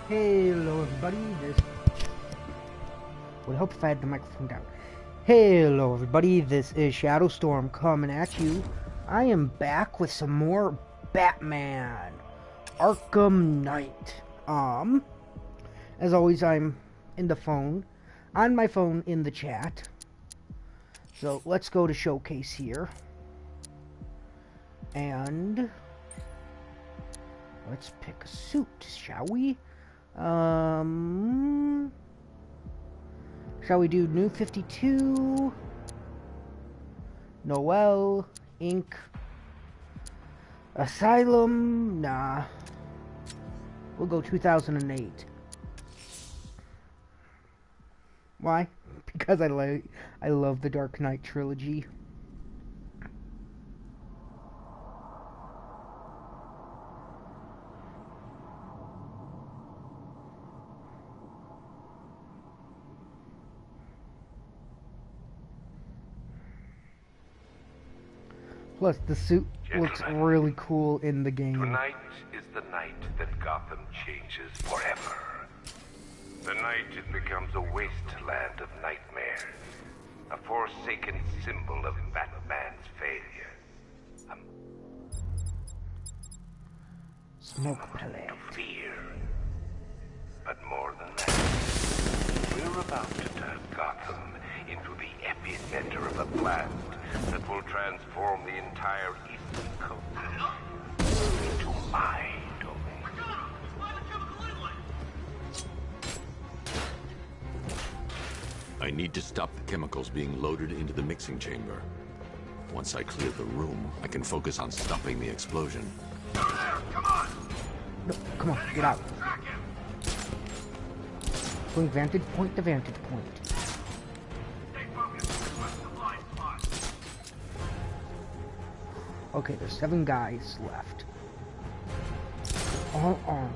Hello everybody, this would help if I had the microphone down. Hello everybody, this is ShadowStorm coming at you. I am back with some more Batman Arkham Knight. As always, I'm on my phone in the chat. So let's go to showcase here. And let's pick a suit, shall we? Shall we do New 52? Noel, Inc. Asylum? Nah. We'll go 2008. Why? Because I love the Dark Knight trilogy. Plus, the suit looks really cool in the game. Tonight is the night that Gotham changes forever. The night it becomes a wasteland of nightmares. A forsaken symbol of Batman's failure. Smoke palette. Fear. But more than that, we're about to turn Gotham into the epicenter of a blast that will transform the entire Eastern Coast into my domain. I need to stop the chemicals being loaded into the mixing chamber. Once I clear the room, I can focus on stopping the explosion. Come on! No, come on, get out. Going vantage point to vantage point. Okay, there's 7 guys left. All armed.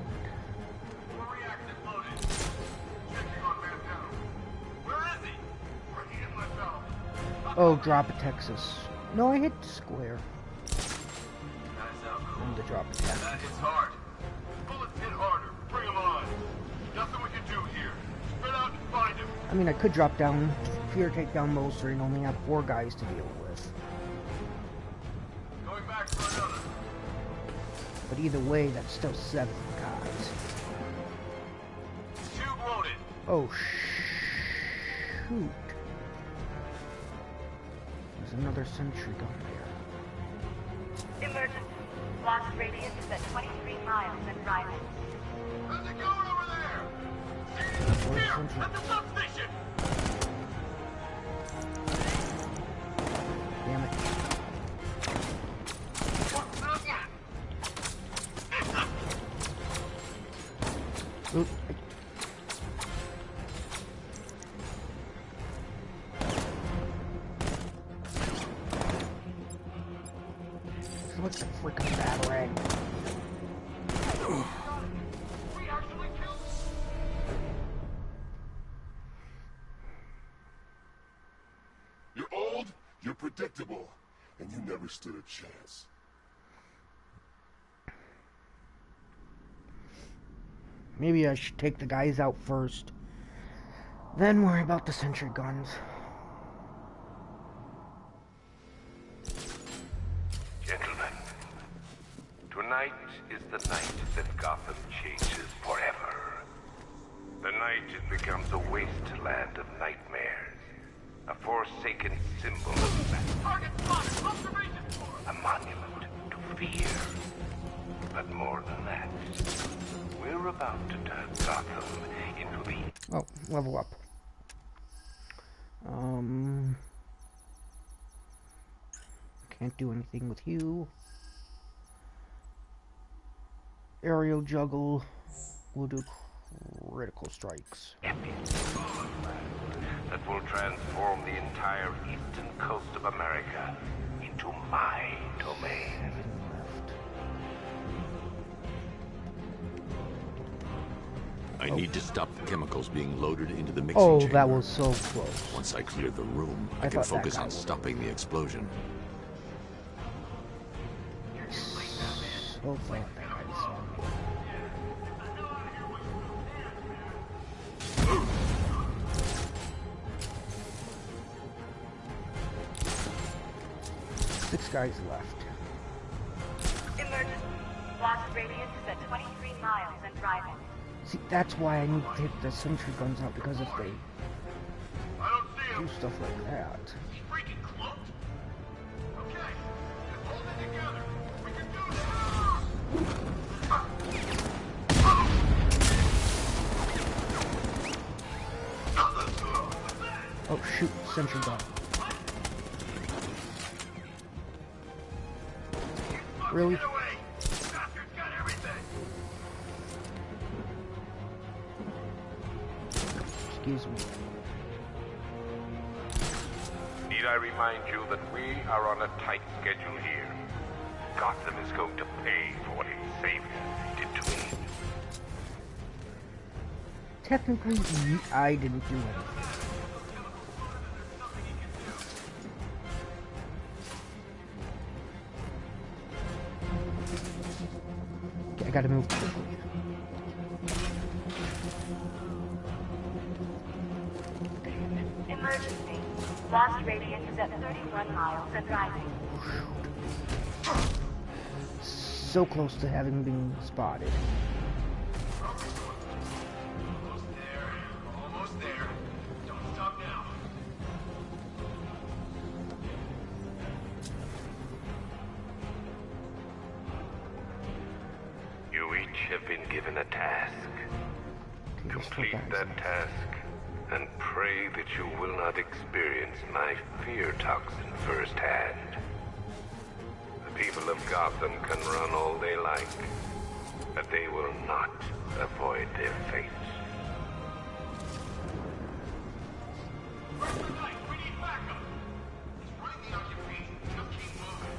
Oh, drop a Texas. No, I hit square. And the drop a Texas. That hits hard. Bullets hit harder. Bring them on. Nothing we can do here. Spread out and find him. I mean, I could drop down Fear Takedown Moser and only have 4 guys to deal with. Going back for another. But either way, that's still 7 guys. Tube loaded. Oh, shoot. There's another sentry gun there. Emergency. Blast radius is at 23 miles and rising. How's it going over there? Here, at the substation. Damn it. Oop. What's the freaking batarang? You're old, you're predictable, and you never stood a chance. Maybe I should take the guys out first, then worry about the sentry guns. Gentlemen, tonight is the night that Gotham changes forever. The night it becomes a wasteland of nightmares. A forsaken symbol of Target spotted. Observation for. a monument to fear. But more than that, we're about to turn Gotham into the... Oh, level up. Can't do anything with you. Aerial juggle. We'll do critical strikes. epic that will transform the entire eastern coast of America into my domain. I need to stop the chemicals being loaded into the mixing chamber. Oh, that was so close. Once I clear the room, I can thought that focus guy on would. stopping the explosion. So far, that guy's 6 guys left. Emergency. Blast radius is at 23 miles and driving. See, that's why I need to take the sentry guns out, because if they I don't see him. do stuff like that. He's freaking cloaked. Okay, just hold it together. We can do this. Oh shoot, sentry gun. Really? Get away. Bastard's got everything. Excuse me. Need I remind you that we are on a tight schedule here? Gotham is going to pay for what its savior did to me. Technically, I didn't do anything. Okay, I gotta move quickly. Emergency. Blast radius is at 31 miles and driving. So close to having been spotted. Almost there. Almost there. Don't stop now. You each have been given a task. Okay, there's 4 Complete guys that left. task, and pray that you will not experience my fear toxin firsthand. The people of Gotham can run all they like, but they will not avoid their fate. Where's the knight? We need backup. He's right in the occupation. Just keep moving.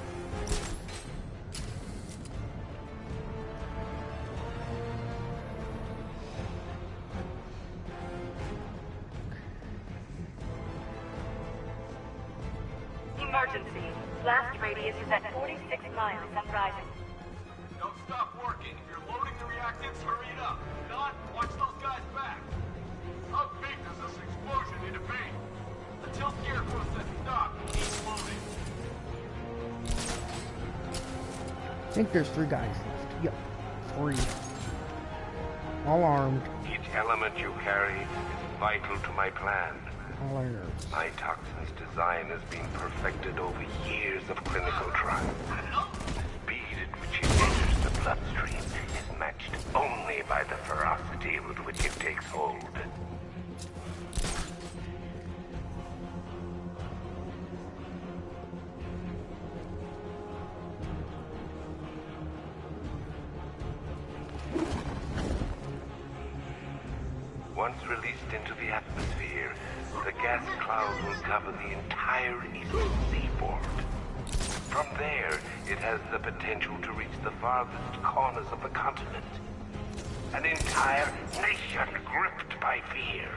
Emergency. Blast radius is at 46 miles and driving. Don't stop working. If you're loading the reactants, hurry it up. If not, watch those guys back. How big does this explosion need to be? Until Scarecrow says stop, keep moving. I think there's 3 guys left. Yep, 3. All armed. Each element you carry is vital to my plan. All armed. My toxin's design has been perfected over years of clinical trials. The speed at which it enters the bloodstream is matched only by the ferocity with which it takes hold. Once released into the atmosphere, the gas cloud will cover the entire eastern seaboard. From there, it has the potential to reach the farthest corners of the continent. An entire nation gripped by fear.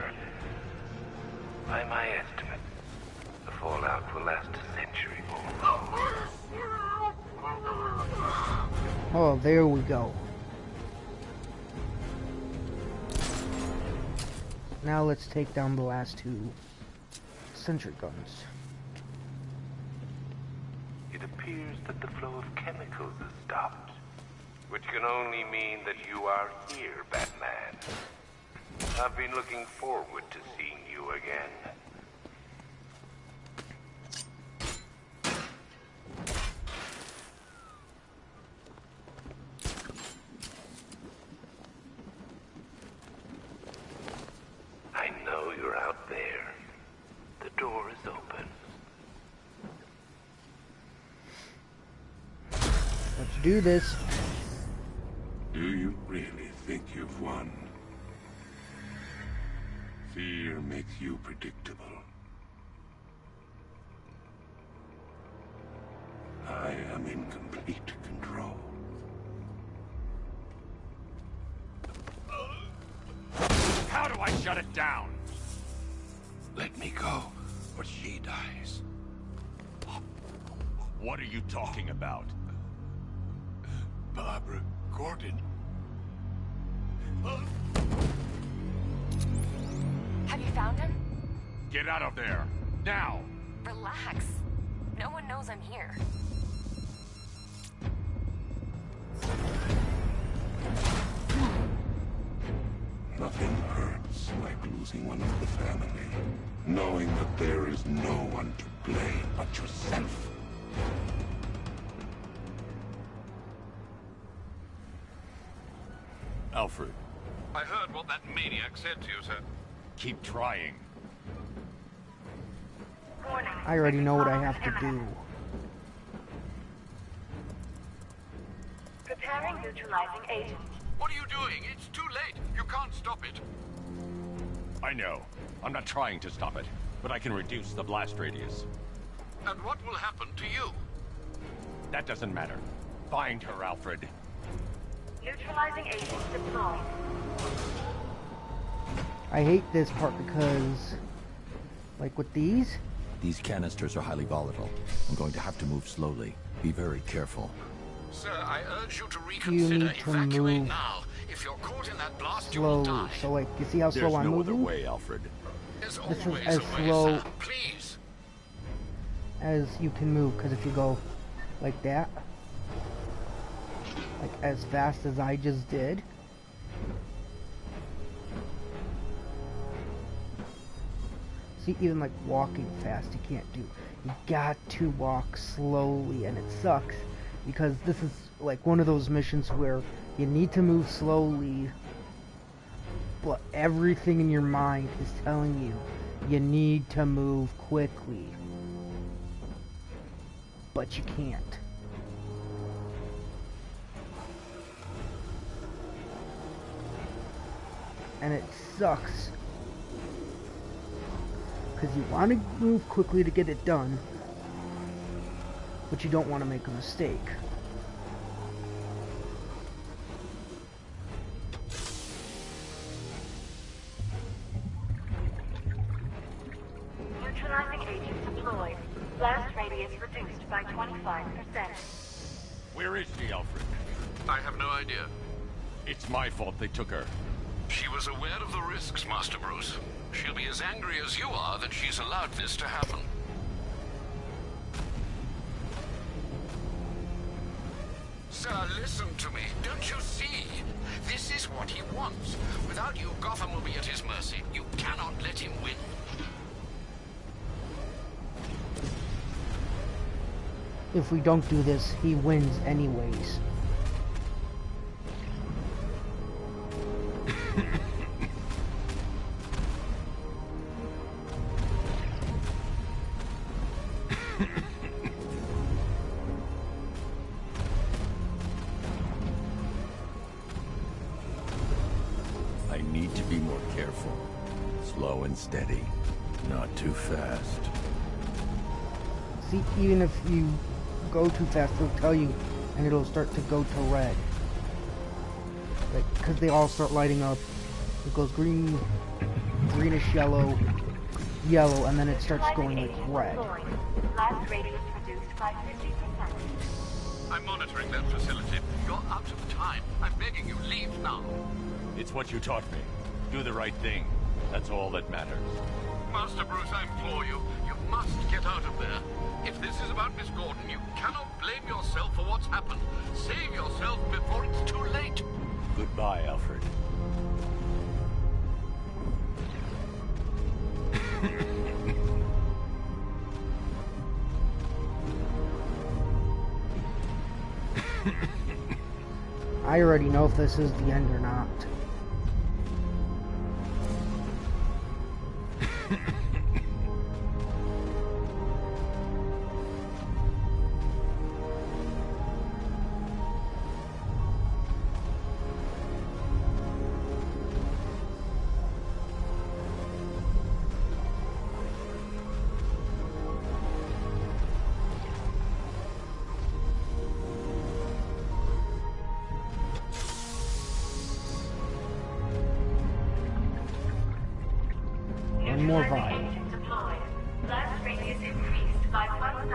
By my estimate, the fallout will last a century more. Oh, there we go. Now let's take down the last 2 sentry guns. It appears that the flow of chemicals has stopped, which can only mean that you are here, Batman. I've been looking forward to seeing you again. I know you're out there. The door is open. Let's do this. Do you really think you've won? Fear makes you predictable. I am in complete control. How do I shut it down? Let me go, or she dies. What are you talking about? Barbara Gordon. Have you found him? Get out of there! Now! Relax. No one knows I'm here. Nothing hurts like losing one of the family. Knowing that there is no one to blame but yourself. Alfred, I heard what that maniac said to you, sir. keep trying. Warning. I already know what I have to do. Preparing neutralizing agent. What are you doing? It's too late. You can't stop it. I know. I'm not trying to stop it, but I can reduce the blast radius. And what will happen to you? That doesn't matter. Find her, Alfred. Neutralizing agent deployed. I hate this part because, like with these, These canisters are highly volatile. I'm going to have to move slowly. Be very careful. Sir, I urge you to you reconsider need to evacuate move now. If you're caught in that blast, you will slowly. die. So like, you see how There's slow I'm no other moving? way, Alfred. There's This is always as a way, slow sir. Please. as you can move, because if you go like that, like as fast as I just did, see, even like walking fast you can't do. You got to walk slowly, and it sucks because this is like one of those missions where you need to move slowly, but everything in your mind is telling you you need to move quickly, but you can't. And it sucks because you want to move quickly to get it done, but you don't want to make a mistake. Neutralizing agent deployed. Blast radius reduced by 25%. Where is she, Alfred? I have no idea. It's my fault they took her. She was aware of the risks, Master Bruce. She'll be as angry as you are that she's allowed this to happen. Sir, listen to me. Don't you see? This is what he wants. Without you, Gotham will be at his mercy. You cannot let him win. If we don't do this, he wins anyways. I need to be more careful. Slow and steady. Not too fast. See, even if you go too fast, it'll tell you, and it'll start to go to red. Like, because they all start lighting up. It goes green, greenish yellow, yellow, and then it starts going like red. Blast radius reduced by 50%. I'm monitoring that facility. You're out of time. I'm begging you, leave now. It's what you taught me. Do the right thing. That's all that matters. Master Bruce, I implore you, you must get out of there. If this is about Miss Gordon, you cannot blame yourself for what's happened. Save yourself before it's too late. Goodbye, Alfred. I already know if this is the end or not. One more vibe. Agent deployed. Blast radius increased by 1,000%.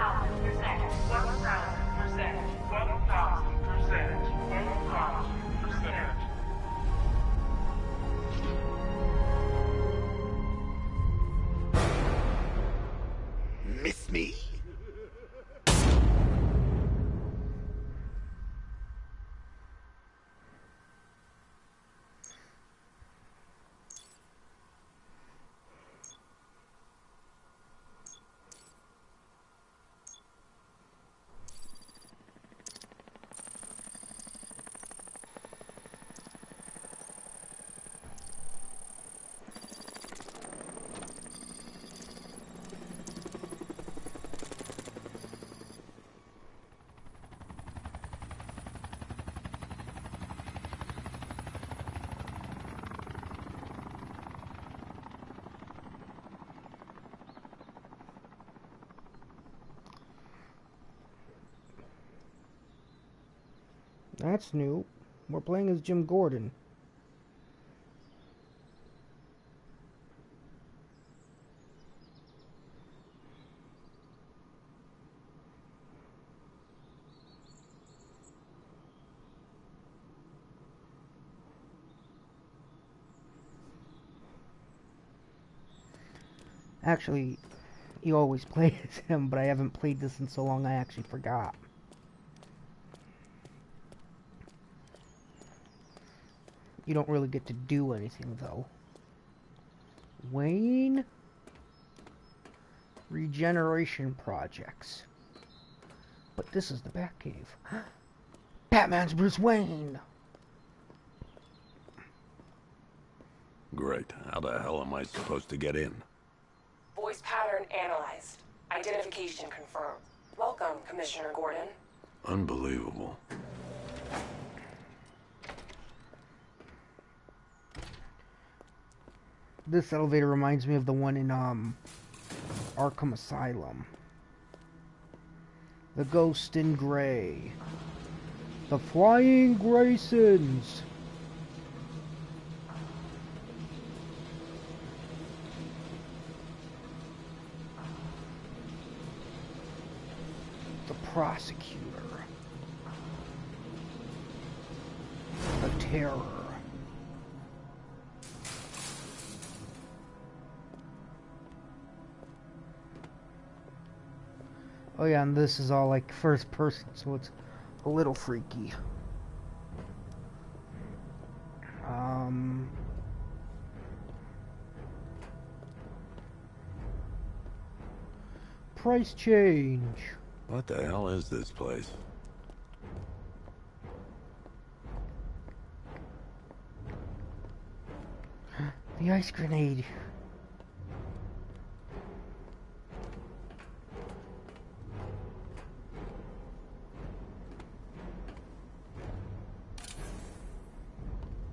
1,000%. 1,000%. 1,000%. Miss me? That's new. We're playing as Jim Gordon. Actually, you always play as him, but I haven't played this in so long I actually forgot. You don't really get to do anything, though. Wayne? Regeneration projects. But this is the Batcave. Batman's Bruce Wayne! Great. How the hell am I supposed to get in? Voice pattern analyzed. Identification confirmed. Welcome, Commissioner Gordon. Unbelievable. This elevator reminds me of the one in, Arkham Asylum. The Ghost in Grey. The Flying Graysons! The Prosecutor. The Terror. Oh yeah, and this is all like first person, so it's a little freaky. Price change. What the hell is this place? The ice grenade.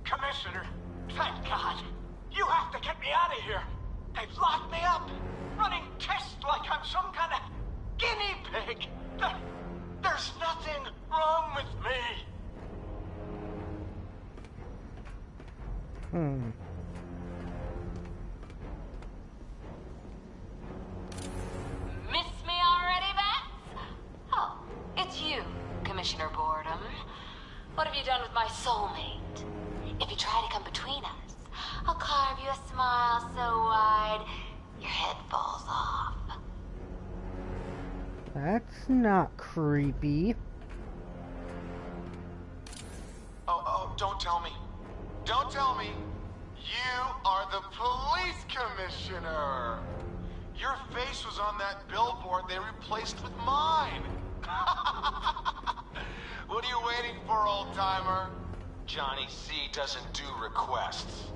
Commissioner, thank God. You have to get me out of here. They've locked me up, running tests like I'm some kind of guinea pig. There's nothing wrong with me. Miss me already, Bats? Oh, it's you, Commissioner Boredom. What have you done with my soulmate? If you try to come between us, I'll carve you a smile so wide, your head falls off. That's not creepy. Oh, don't tell me. Don't tell me. You are the police commissioner. Your face was on that billboard they replaced with mine. What are you waiting for, old-timer? Johnny C doesn't do requests.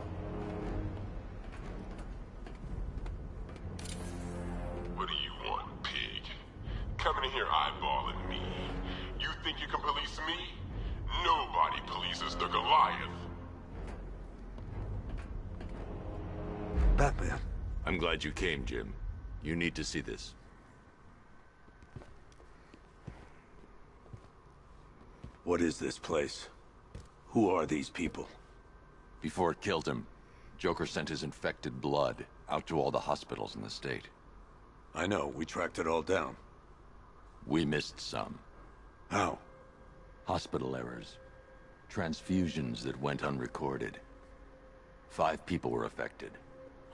What do you want, pig? Coming in here eyeballing me. You think you can police me? Nobody polices the Goliath. Batman. I'm glad you came, Jim. You need to see this. What is this place? Who are these people? Before it killed him, Joker sent his infected blood out to all the hospitals in the state. I know, we tracked it all down. We missed some. How? Hospital errors. Transfusions that went unrecorded. 5 people were affected.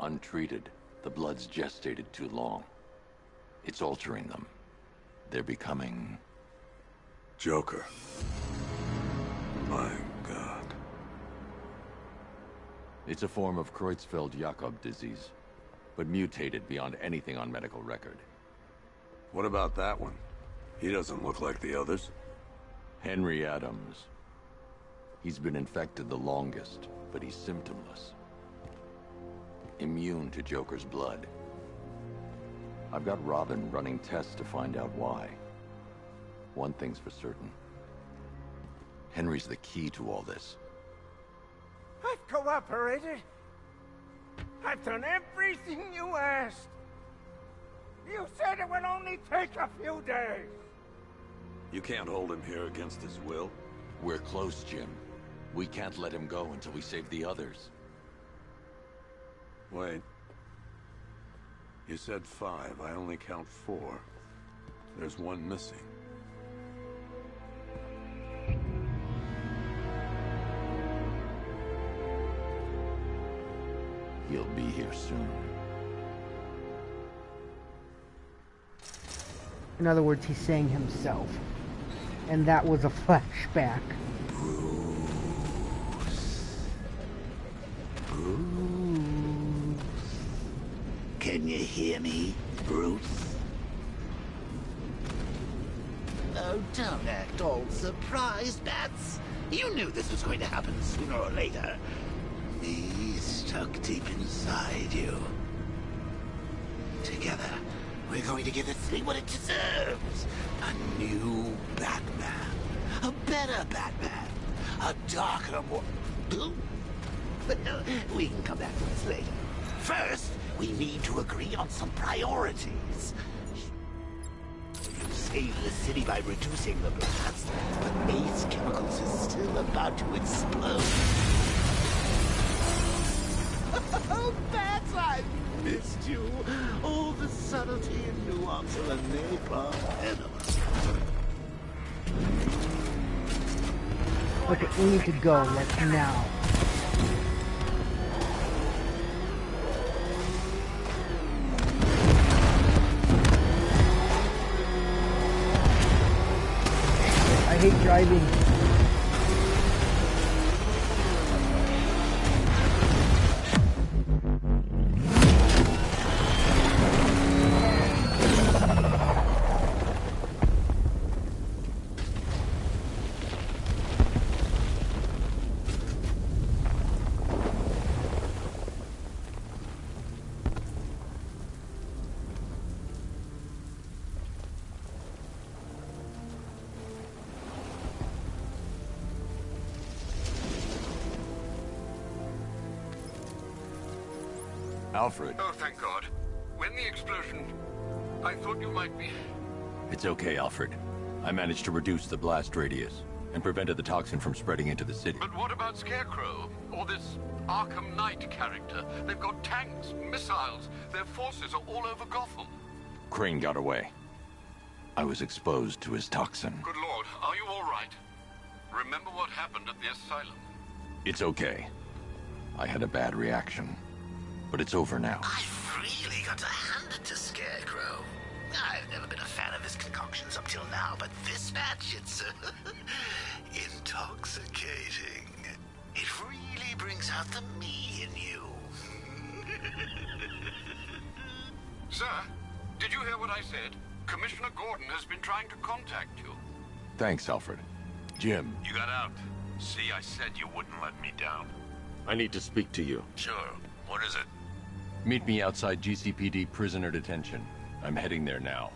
Untreated, the blood's gestated too long. It's altering them. They're becoming... Joker. My God. It's a form of Creutzfeldt-Jakob disease, but mutated beyond anything on medical record. What about that one? He doesn't look like the others. Henry Adams. He's been infected the longest, but he's symptomless. Immune to Joker's blood. I've got Robin running tests to find out why. One thing's for certain. Henry's the key to all this. I've cooperated. I've done everything you asked. You said it would only take a few days. You can't hold him here against his will. We're close, Jim. We can't let him go until we save the others. Wait. You said 5. I only count 4. There's one missing. He'll be here soon. In other words, he's saying himself. And that was a flashback. Can you hear me, Bruce? Oh, don't act all surprised, Bats. You knew this was going to happen sooner or later. Me stuck deep inside you. Together, we're going to give this city what it deserves. A new Batman. A better Batman. A darker, more... But we can come back to this later. First, we need to agree on some priorities. You saved the city by reducing the blast, but Ace Chemicals is still about to explode. Oh, Bats, I missed you. All the subtlety and nuance of a napalm enema. Okay, we need to go, like, now. I hate driving. Alfred. Oh, thank God. When the explosion... I thought you might be... It's okay, Alfred. I managed to reduce the blast radius and prevented the toxin from spreading into the city. But what about Scarecrow? Or this Arkham Knight character? They've got tanks, missiles. Their forces are all over Gotham. Crane got away. I was exposed to his toxin. Good Lord, are you all right? Remember what happened at the asylum? It's okay. I had a bad reaction. But it's over now. I've really got to hand it to Scarecrow. I've never been a fan of his concoctions up till now, but this match, it's intoxicating. It really brings out the me in you. Sir, did you hear what I said? Commissioner Gordon has been trying to contact you. Thanks, Alfred. Jim. You got out. See, I said you wouldn't let me down. I need to speak to you. Sure. What is it? Meet me outside GCPD prisoner detention. I'm heading there now.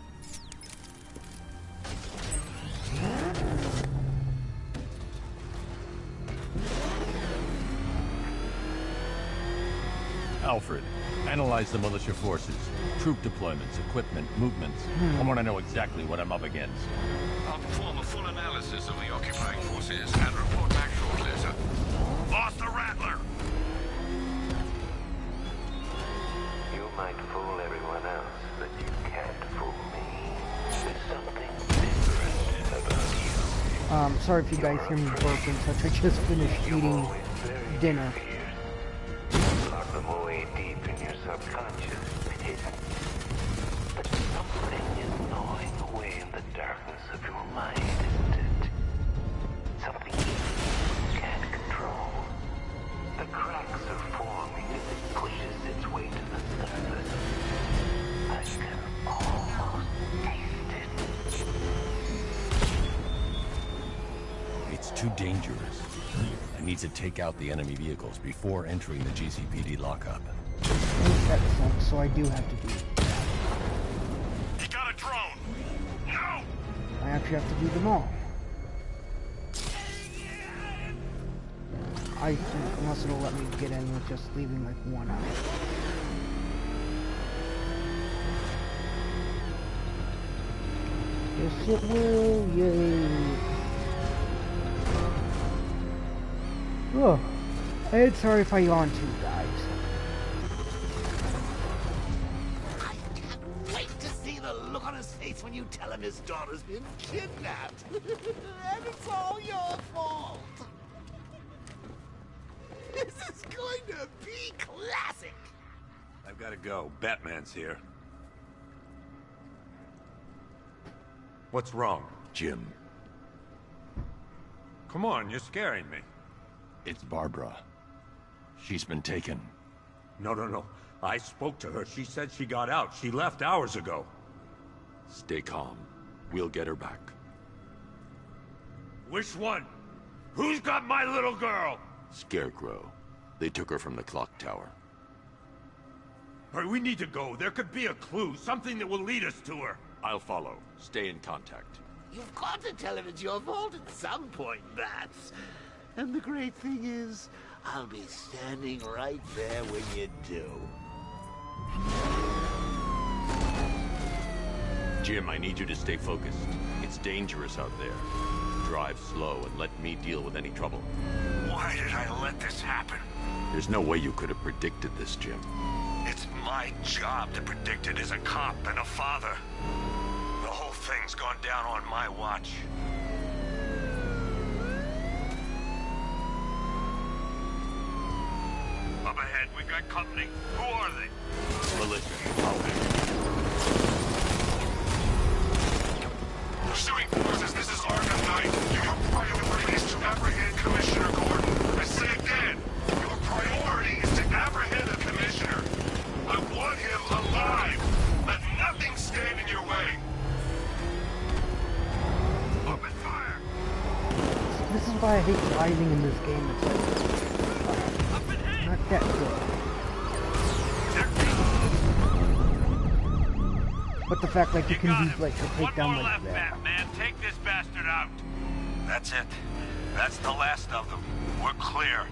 Alfred, analyze the militia forces, troop deployments, equipment, movements. I want to know exactly what I'm up against. I'll perform a full analysis of the occupying forces and report back shortly, sir. Lost the Rattler! You might fool everyone else, but you can't fool me. There's something different about you. Sorry if you guys hear me burping, such. I just finished eating dinner. Lock them away deep in your subconscious, hidden. But something is gnawing away in the darkness of your mind, isn't it? Something you can't control. The cracks are forming as it pushes its way to the surface. I can almost taste it. It's too dangerous. I need to take out the enemy vehicles before entering the GCPD lockup. That sucks, so I do have to do it. You got a drone! No! I actually have to do them all. I think, unless it'll let me get in with just leaving like one out. Yes, it will, yay. Oh, and sorry if I yawn too, guys. I can't wait to see the look on his face when you tell him his daughter's been kidnapped. And it's all your fault. This is going to be classic. I've got to go. Batman's here. What's wrong? Jim, Come on, you're scaring me. It's Barbara. She's been taken. No. I spoke to her. She said she got out. She left hours ago. stay calm. We'll get her back. Which one? Who's got my little girl? Scarecrow. They took her from the clock tower. Hurry, we need to go. There could be a clue, something that will lead us to her. I'll follow. Stay in contact. You've got to tell him it's your fault at some point, Bats. And the great thing is, I'll be standing right there when you do. Jim, I need you to stay focused. It's dangerous out there. Drive slow and let me deal with any trouble. Why did I let this happen? There's no way you could have predicted this, Jim. It's my job to predict it as a cop and a father. The whole thing's gone down on my watch. Up ahead, we've got company. Who are they? Militia. I'll handle Pursuing forces, this is Arkham Knight. Your priority is to apprehend Commissioner Gordon. I say again, your priority is to apprehend the Commissioner. I want him alive. Let nothing stand in your way. Open fire! This is why I hate driving in this game. It's like, not that good. But the fact, like, you can do, like, to take down, like, that. Man, take this bastard out. That's it. That's the last of them. We're clear.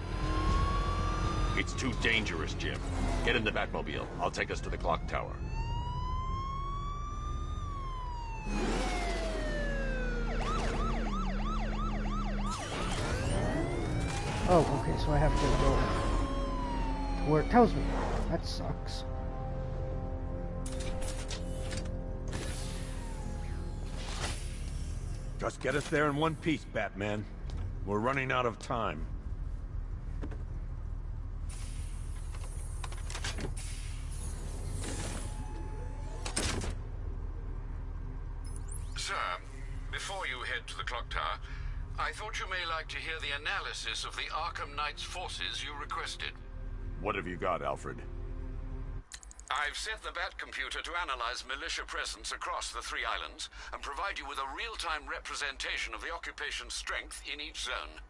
It's too dangerous, Jim. Get in the Batmobile. I'll take us to the clock tower. Oh, okay, so I have to go to where it tells me. That sucks. Just get us there in one piece, Batman. We're running out of time. Sir, before you head to the clock tower, I thought you may like to hear the analysis of the Arkham Knight's forces you requested. What have you got, Alfred? I've set the Bat computer to analyze militia presence across the 3 islands and provide you with a real-time representation of the occupation's strength in each zone.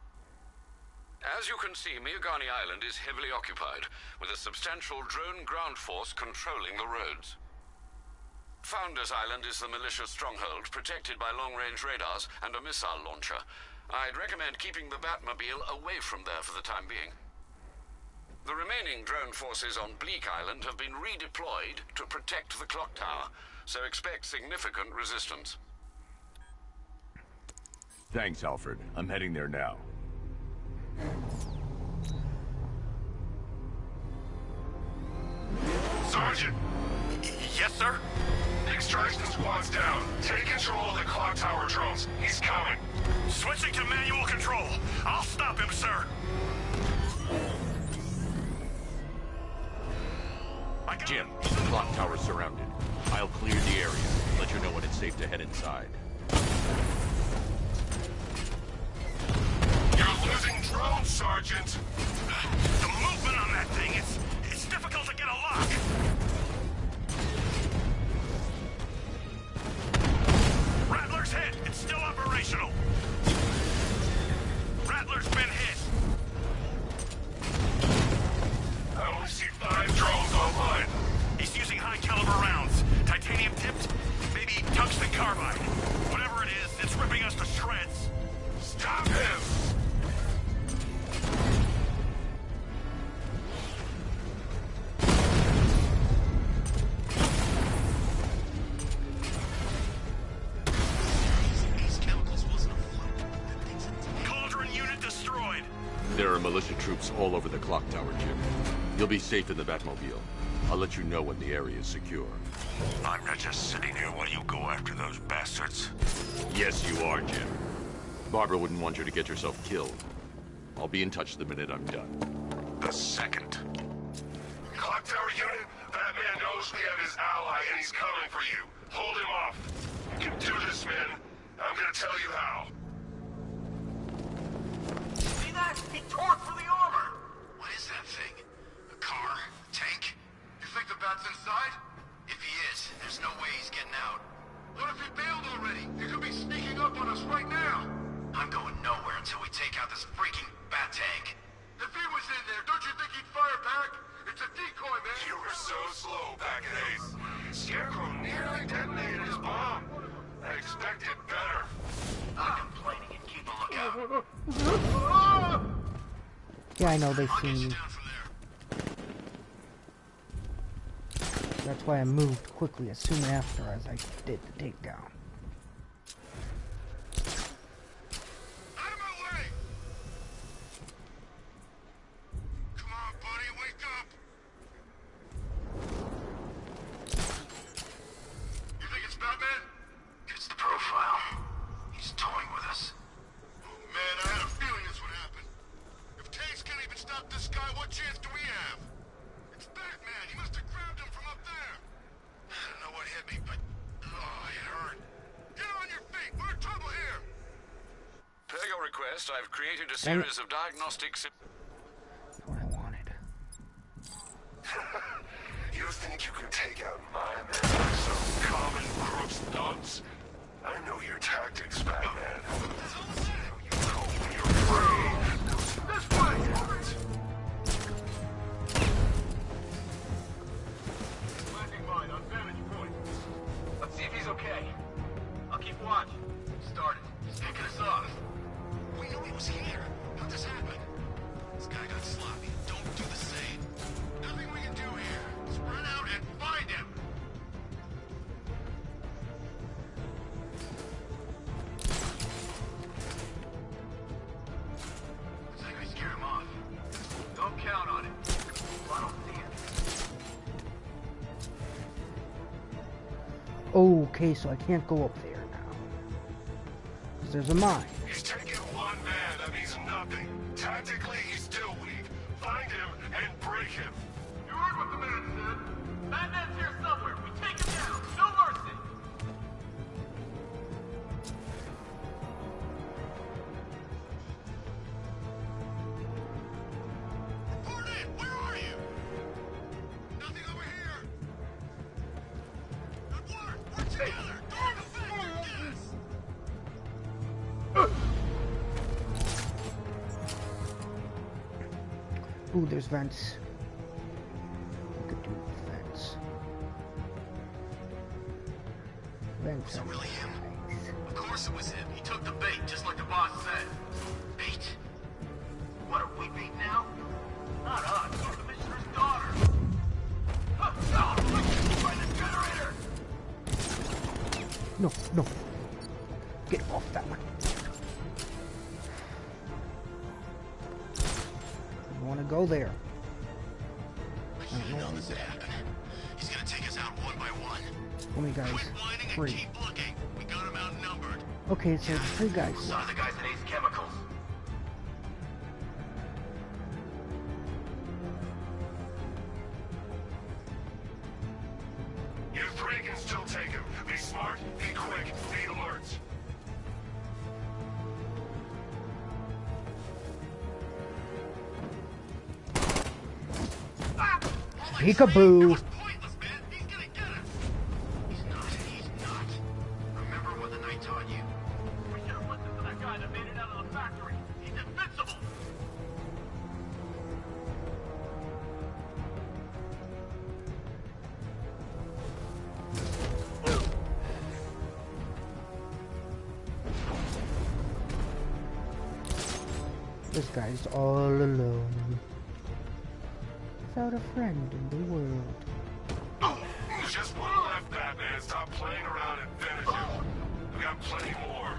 As you can see, Miagani Island is heavily occupied, with a substantial drone ground force controlling the roads. Founders Island is the militia stronghold, protected by long-range radars and a missile launcher. I'd recommend keeping the Batmobile away from there for the time being. The remaining drone forces on Bleak Island have been redeployed to protect the clock tower, so expect significant resistance. Thanks, Alfred. I'm heading there now. Sergeant! Yes, sir? Extraction squad's down. Take control of the clock tower drones. He's coming. Switching to manual control. I'll stop him, sir. Jim, the clock tower's surrounded. I'll clear the area. Let you know when it's safe to head inside. You're losing drones, Sergeant. The movement on that thing, it's difficult to get a lock. Rattler's hit. It's still operational. Rattler's been hit. I only see 5 drones online. He's using high-caliber rounds. Titanium tipped, maybe tungsten carbide. Whatever it is, it's ripping us to shreds. Stop him! Cauldron unit destroyed. There are militia troops all over the clock tower, Jim. You'll be safe in the Batmobile. I'll let you know when the area is secure. I'm not just sitting here while you go after those bastards. Yes, you are, Jim. Barbara wouldn't want you to get yourself killed. I'll be in touch the minute I'm done. The second. Clock tower unit, Batman knows we have his ally and he's coming for you. Hold him off. You can do this, man. I'm gonna tell you how. See that? He tore through the armor! What is that thing? A car? A tank? You think the Bat's inside? If he is, there's no way he's getting out. What if he bailed already? He could be sneaking up on us right now! I'm going nowhere until we take out this freaking bat tank. If he was in there, don't you think he'd fire back? It's a decoy, man! You were so slow back at Ace. Scarecrow nearly detonated his bomb. I expected better. Not complaining and keep a lookout. Yeah, I know they've I'll get seen you me. down from there. That's why I moved quickly as soon after as I did the takedown. Out of my way! Come on, buddy, wake up! You think it's Batman? It's the profile. He's toying with us. Man, I had a feeling this would happen. If tanks can't even stop this guy, what chance do we have? It's Batman! He must have grabbed him from up there! I don't know what hit me, but... oh, it hurt. Get on your feet! We're in trouble here! Per your request, I've created a series of diagnostics... What I wanted. You think you can take out my men like some common crooks nuts? I know your tactics, Batman. You know when you're afraid. This way! Landing mine on vantage point. Let's see if he's okay. I'll keep watch. Started. He's picking us off. We knew he was here. How'd this happen? This guy got sloppy. Don't do the same. Nothing we can do here. Spread out and find him. Looks like we scared him off. Don't count on it. I don't see it. Okay, so I can't go up there now. Because there's a mine. He's taking one man. That means nothing. Tactically, he's still weak. Find him and break him. You heard what the man said. Batman's here somewhere. We take him down. No mercy. Report in. Where are you? Nothing over here. Good work. Work together. Don't defend your gas. Ooh, there's vents. We could do vents. Vents. Was it really him? Nice. Of course it was him. He took the bait, just like the boss said. Bait. What are we beat now? Not us. You're the Commissioner's daughter. By the generator. No, no. Get off that one. You want to go there? I should have known this would happen. He's gonna take us out one by one. How many guys? Quit whining and 3. keep looking. We got him outnumbered. Okay, so 3 guys. Saw the guys at Ace Chemicals. You 3 can still take him. Be smart, be quick, be alert. Peekaboo. Pointless, man. He's gonna get us. He's not. Remember what the night taught you. We should have listened to that guy that made it out of the factory. He's invincible. This guy's all alone. Without a friend in the world. Just one left, Batman. Stop playing around and finish him. We got plenty more.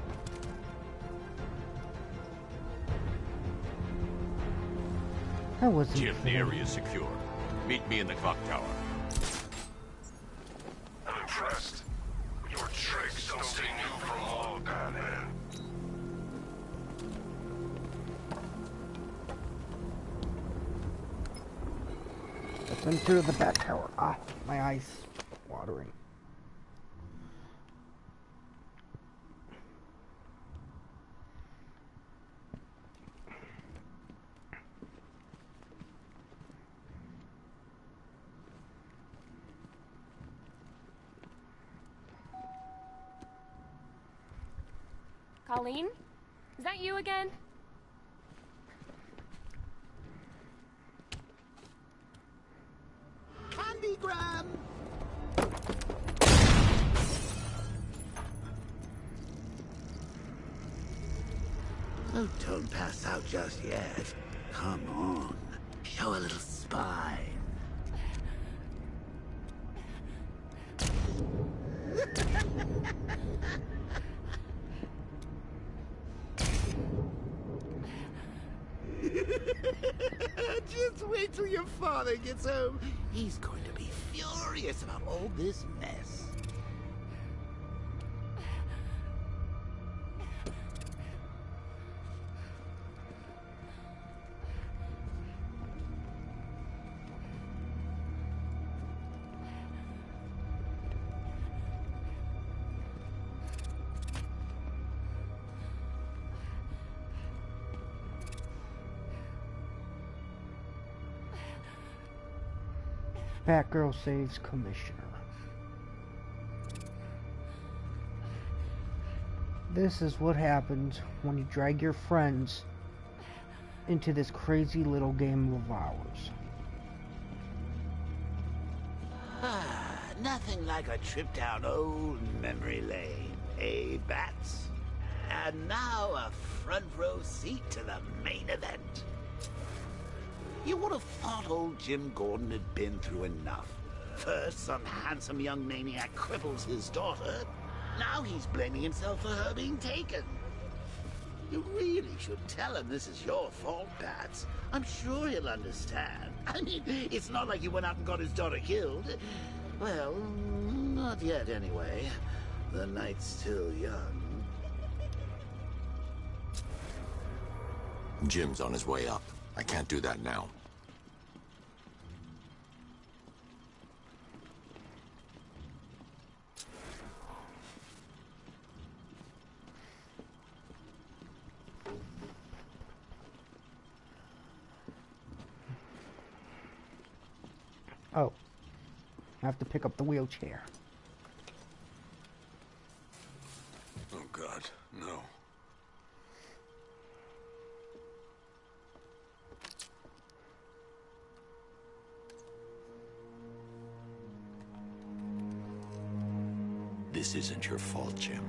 I wasn't Jim, the kidding. area is secure. Meet me in the clock tower. I'm impressed. Your tricks don't stay new for long, Batman. Let's enter the Bat Tower. Ah, my eyes watering. Colleen? Is that you again? Candygram! Oh, don't pass out just yet. Come on. Show a little spine. Just wait till your father gets home. He's going to be furious about all this mess. Batgirl saves Commissioner. This is what happens when you drag your friends into this crazy little game of ours. Nothing like a trip down old memory lane, eh, Bats? And now a front row seat to the main event. You would have thought old Jim Gordon had been through enough. First, some handsome young maniac cripples his daughter. Now he's blaming himself for her being taken. You really should tell him this is your fault, Bats. I'm sure he'll understand. I mean, it's not like you went out and got his daughter killed. Well, not yet anyway. The night's still young. Jim's on his way up. I can't do that now. Oh. I have to pick up the wheelchair. Oh, God, no. This isn't your fault, Jim.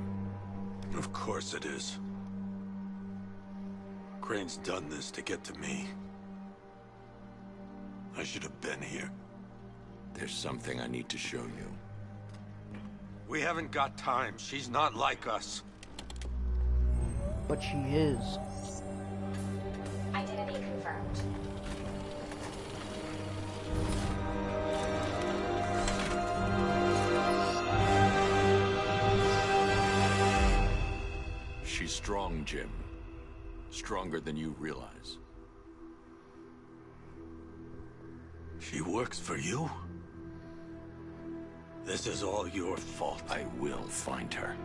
Of course it is. Crane's done this to get to me. I should have been here. There's something I need to show you. We haven't got time. She's not like us. But she is. Identity confirmed. She's strong, Jim. Stronger than you realize. She works for you? This is all your fault. I will find her.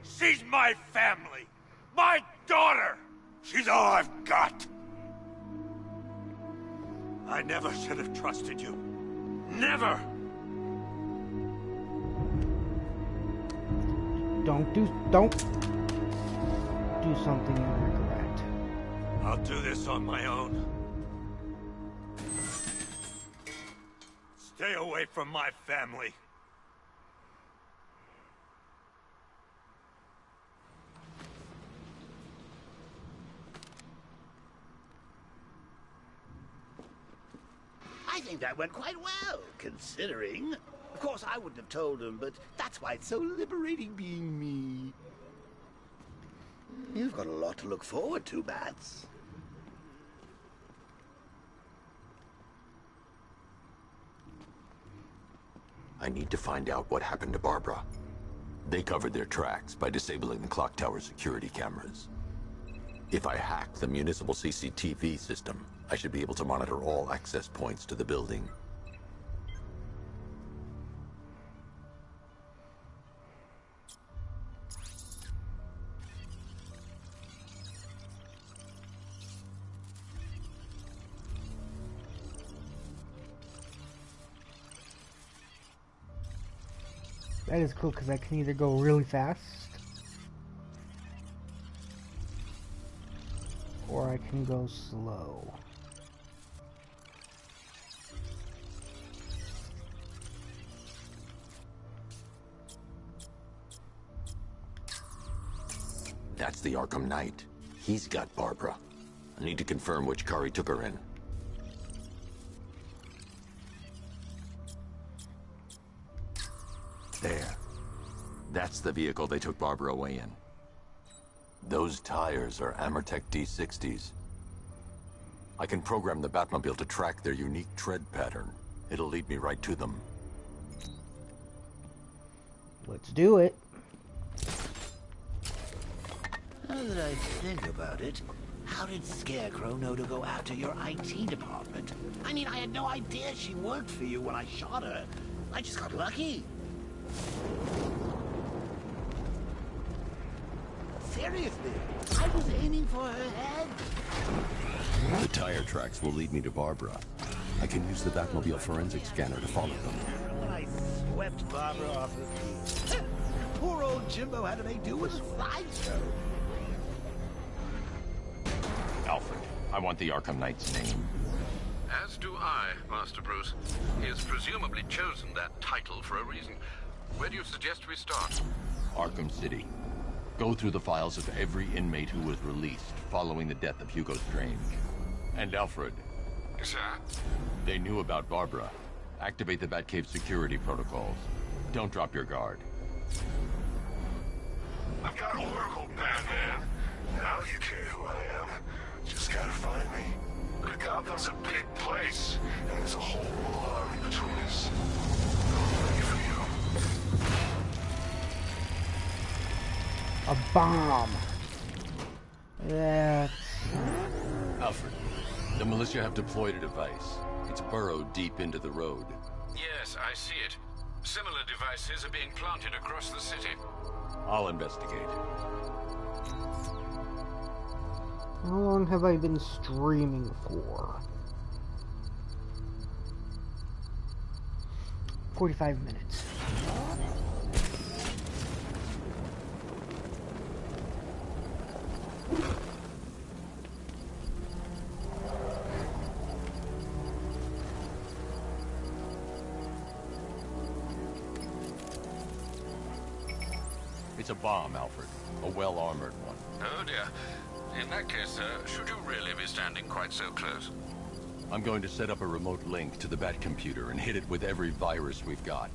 She's my family! My daughter! She's all I've got! I never should have trusted you. Never! Don't do something you regret. I'll do this on my own. Stay away from my family. I think that went quite well, considering. Of course, I wouldn't have told him, but that's why it's so liberating being me. You've got a lot to look forward to, Bats. I need to find out what happened to Barbara. They covered their tracks by disabling the clock tower security cameras. If I hack the municipal CCTV system, I should be able to monitor all access points to the building. That is cool because I can either go really fast or I can go slow. That's the Arkham Knight. He's got Barbara. I need to confirm which car he took her in. There. That's the vehicle they took Barbara away in. Those tires are Amertech D60s. I can program the Batmobile to track their unique tread pattern. It'll lead me right to them. Let's do it. Now that I think about it, how did Scarecrow know to go after your IT department? I mean, I had no idea she worked for you when I shot her. I just got lucky. Seriously, I was aiming for her head. The tire tracks will lead me to Barbara. I can use the Batmobile forensic scanner to follow them. When I swept Barbara off the field, poor old Jimbo had to make do with a sideshow. Alfred, I want the Arkham Knight's name. As do I, Master Bruce. He has presumably chosen that title for a reason. Where do you suggest we start? Arkham City. Go through the files of every inmate who was released following the death of Hugo Strange. And Alfred. Sir? They knew about Barbara. Activate the Batcave security protocols. Don't drop your guard. I've got Oracle, Batman. Now you care who I am. Just gotta find me. But Gotham's a big place, and there's a whole army between us. I'm ready for you. A bomb. That's... Alfred, the militia have deployed a device. It's burrowed deep into the road. Yes, I see it. Similar devices are being planted across the city. I'll investigate. How long have I been streaming for? 45 minutes. It's a bomb, Alfred. A well-armored one. Oh dear. In that case, should you really be standing quite so close? I'm going to set up a remote link to the Batcomputer and hit it with every virus we've got.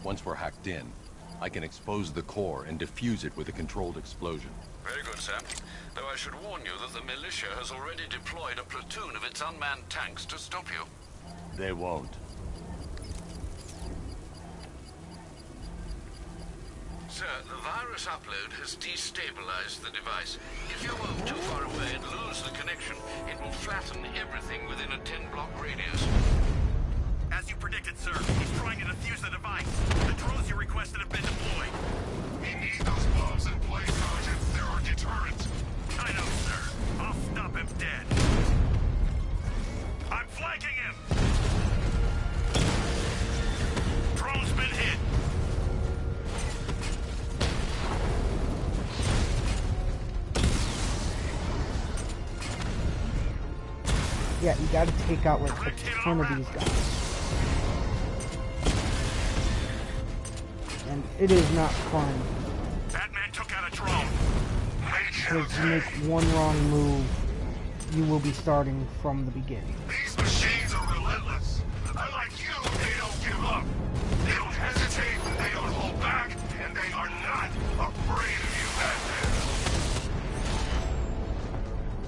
Once we're hacked in, I can expose the core and defuse it with a controlled explosion. Very good, sir. Though I should warn you that the militia has already deployed a platoon of its unmanned tanks to stop you. They won't. Sir, the virus upload has destabilized the device. If you move too far away and lose the connection, it will flatten everything within a 10-block radius. As you predicted, sir, he's trying to defuse the device. The drones you requested have been deployed. We need those bombs in place, Sergeant. They're our deterrent. I know, sir. I'll stop him dead. I'm flanking him! Drone's been hit. Yeah, you gotta take out like a ton of these guys. And it is not fun. Batman took out a drone. Because you make one wrong move, you will be starting from the beginning. These machines are relentless. Unlike you, they don't give up. They don't hesitate, they don't hold back, and they are not afraid of you, Batman.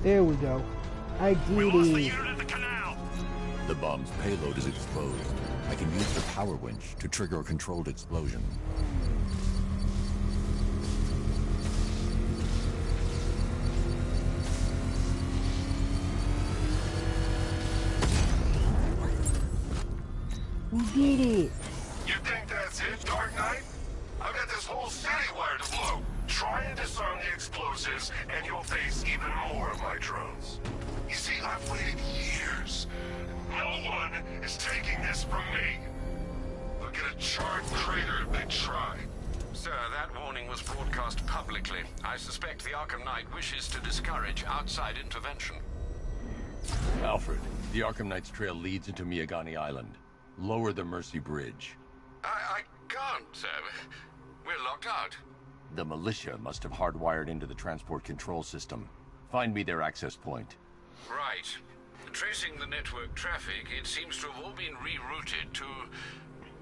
There we go. I We did lost the it. unit at the canal. The bomb's payload is exposed. I can use the power winch to trigger a controlled explosion. We did it. You think that's it, Dark Knight? I've got this whole city wired to blow. Try and disarm the explosives, and you'll face even more of my drones. You see, I've waited years. No one is taking this from me. They'll get a charred crater if they try. Sir, that warning was broadcast publicly. I suspect the Arkham Knight wishes to discourage outside intervention. Alfred, the Arkham Knight's trail leads into Miyagani Island. Lower the Mercy Bridge. I can't, sir. We're locked out. The militia must have hardwired into the transport control system. Find me their access point. Right. Tracing the network traffic, it seems to have all been rerouted to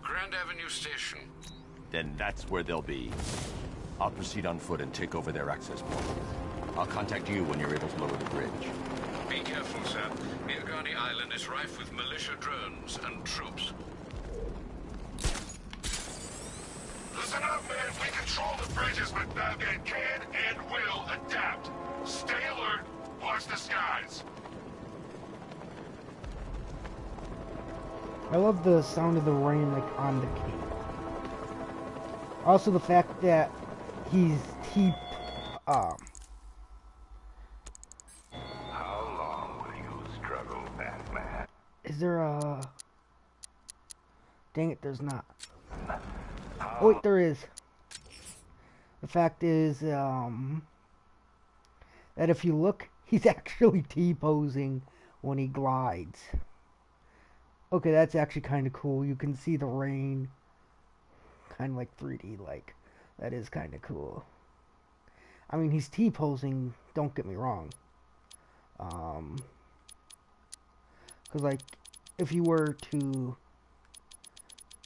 Grand Avenue Station. Then that's where they'll be. I'll proceed on foot and take over their access point. I'll contact you when you're able to lower the bridge. Be careful, sir. Miyagani Island is rife with militia drones and troops. Listen up, man. We control the bridges, but Batman can and will adapt. Stay alert. Watch the skies. I love the sound of the rain, like, on the cape. Also, the fact that he's How long will you struggle, Batman? Is there a... Dang it, there's not. Oh, wait, there is. The fact is, that if you look, he's actually T-posing when he glides. Okay, that's actually kind of cool. You can see the rain. Kind of like 3D, like. That is kind of cool. I mean, he's T-posing, don't get me wrong. Because, like, if you were to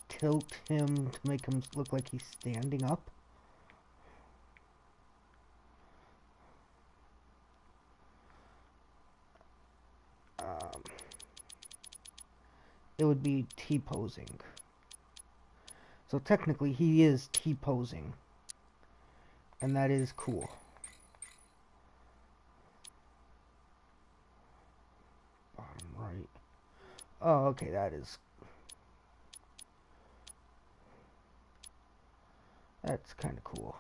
tilt him to make him look like he's standing up, it would be T-posing. So technically he is T-posing, and that is cool. Bottom right. Oh, okay, that's kind of cool.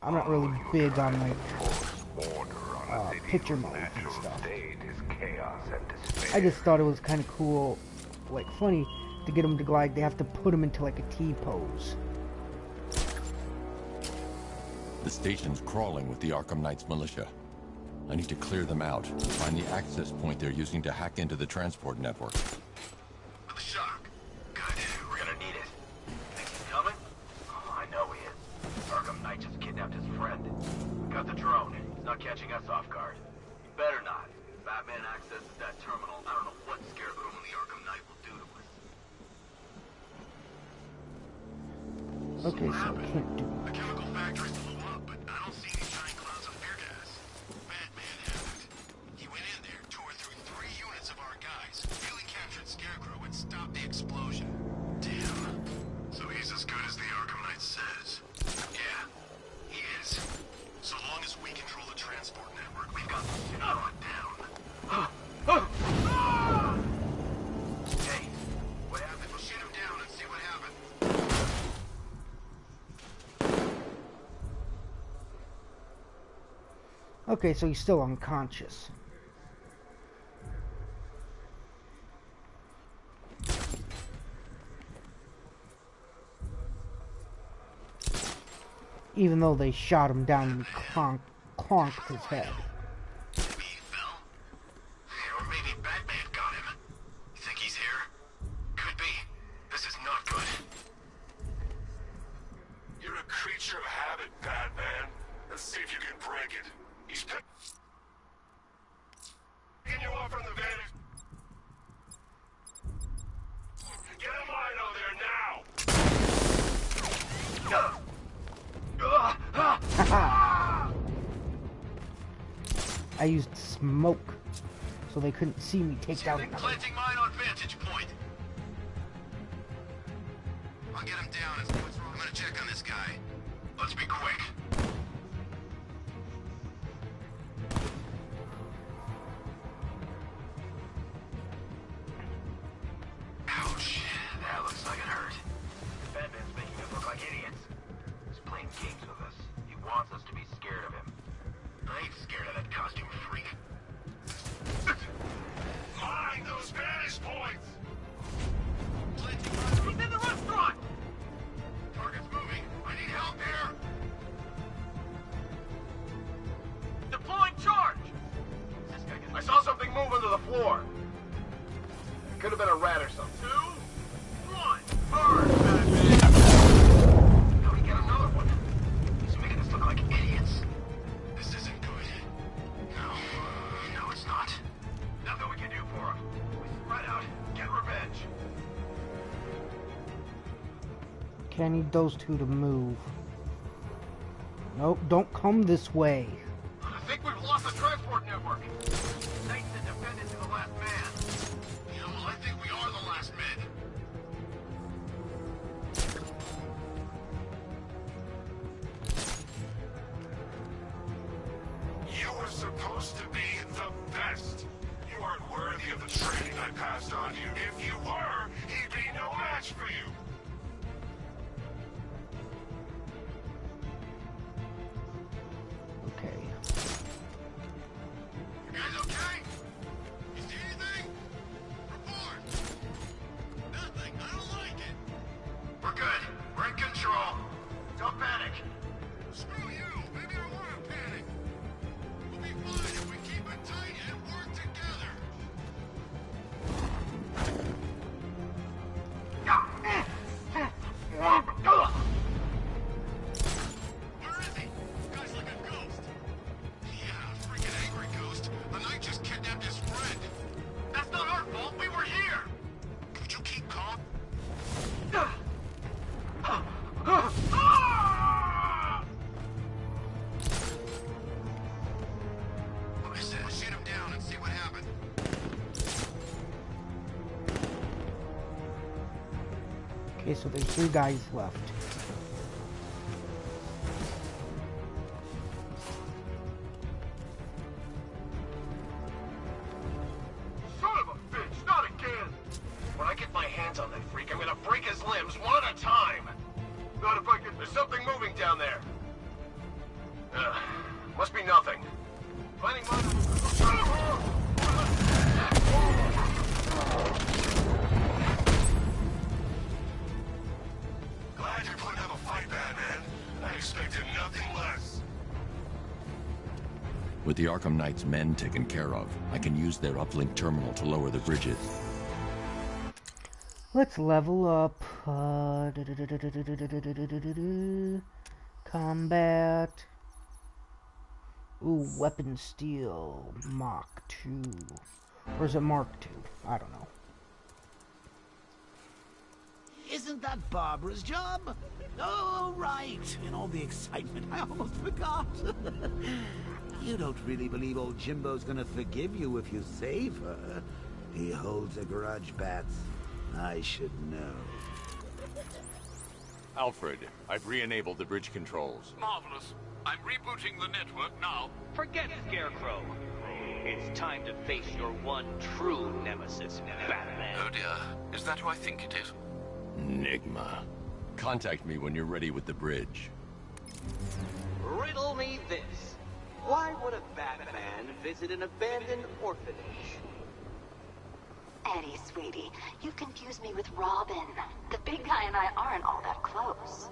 I'm not really big on, like, picture modes and stuff. I just thought it was kind of cool, like, funny, to get him to glide. They have to put him into, like, a T-pose. The station's crawling with the Arkham Knight's militia. I need to clear them out and find the access point they're using to hack into the transport network. The shock. Good. We're gonna need it. Think he's coming? Oh, I know he is. Arkham Knight just kidnapped his friend. Got the drone. He's not catching us off guard. He better not. If Batman accesses that terminal, I don't know what Scarecrow and the Arkham Knight will do to us. Okay, so I can't do The chemical factories blew up, but I don't see any giant clouds of fear gas. Batman hasn't. He went in there, tore through 3 units of our guys, really captured Scarecrow and stopped the explosion. Damn. So he's as good as the Arkham Knight says. Yeah, he is. So long as we control the transport network, we've got this shit brought down. Hey, what happened? We'll shoot him down and see what happened. Okay, so he's still unconscious. Even though they shot him down and conked his head. Maybe he fell. Or maybe Batman got him. You think he's here? Could be. This is not good. You're a creature of habit, Batman. Let's see if you can break it. He's picking you up from the vantage. Get him Lino there now! I used smoke so they couldn't see me take down another. Planting mine on vantage point. I'll get him down. I'm gonna check on this guy. Let's be quick. Ouch. That looks like it hurt. Batman's making us look like idiots. He's playing games with us. He wants us to be scared of him. I ain't scared of that costume freak. Mind those vantage points! He's in the restaurant! Target's moving. I need help here. Deploying charge! I saw something move under the floor. It could have been a rat or something. 2, 1, burn, Batman! How'd he get another one? He's making us look like idiots. This isn't good. No, it's not. Nothing we can do for him. We spread out, get revenge. Okay, I need those two to move. Nope, don't come this way. I think we've lost the transport network. Knight's independent to the last man. You know, I think we are the last men. You were supposed to be the best. You aren't worthy of the training I passed on you. If you were, he'd be no match for you. Okay. You guys okay? You see anything? Report. Nothing. I don't like it. We're good. We're in control. Don't panic. Screw you. Maybe I want to panic. We'll be fine if we keep it tight and work together. Where is he? Guy's like a ghost. Yeah, freaking angry ghost. The Knight just kidnapped his friend. That's not our fault. We were here. Could you keep calm? I said, shoot him down and see what happened. Okay, so there's 3 guys left. Son of a bitch, not again! When I get my hands on that freak, I'm gonna break his limbs one at a time! Not if I can... There's something moving down there. Must be nothing. Finding mine... Glad you're putting up a fight, Batman. I expected nothing less. With the Arkham Knight's men taken care of, I can use their uplink terminal to lower the bridges. Let's level up. Combat. Ooh, weapon steel. Mach 2. Or is it Mark 2? I don't know. Isn't that Barbara's job? Oh, right. In all the excitement, I almost forgot. You don't really believe old Jimbo's gonna forgive you if you save her. He holds a grudge, Bats. I should know. Alfred, I've re-enabled the bridge controls. Marvelous. I'm rebooting the network now. Forget Scarecrow. It's time to face your one true nemesis, Batman. Oh dear. Is that who I think it is? Enigma. Contact me when you're ready with the bridge. Riddle me this. Why would a Batman visit an abandoned orphanage? Eddie, sweetie, you confused me with Robin. The big guy and I aren't all that close.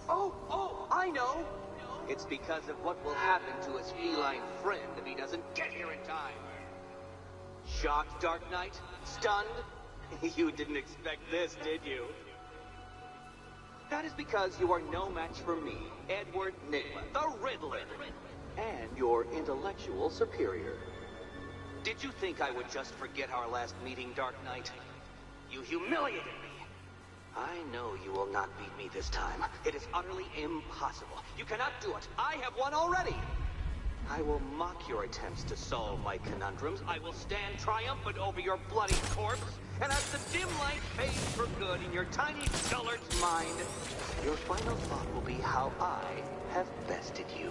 Oh, I know. It's because of what will happen to his feline friend if he doesn't get here in time. Shocked, Dark Knight? Stunned? You didn't expect this, did you? That is because you are no match for me, Edward Nygma, the Riddler, and your intellectual superior. Did you think I would just forget our last meeting, Dark Knight? You humiliated me. I know you will not beat me this time. It is utterly impossible. You cannot do it. I have won already. I will mock your attempts to solve my conundrums. I will stand triumphant over your bloody corpse. And as the dim light fades for good in your tiny dullard's mind, your final thought will be how I have bested you.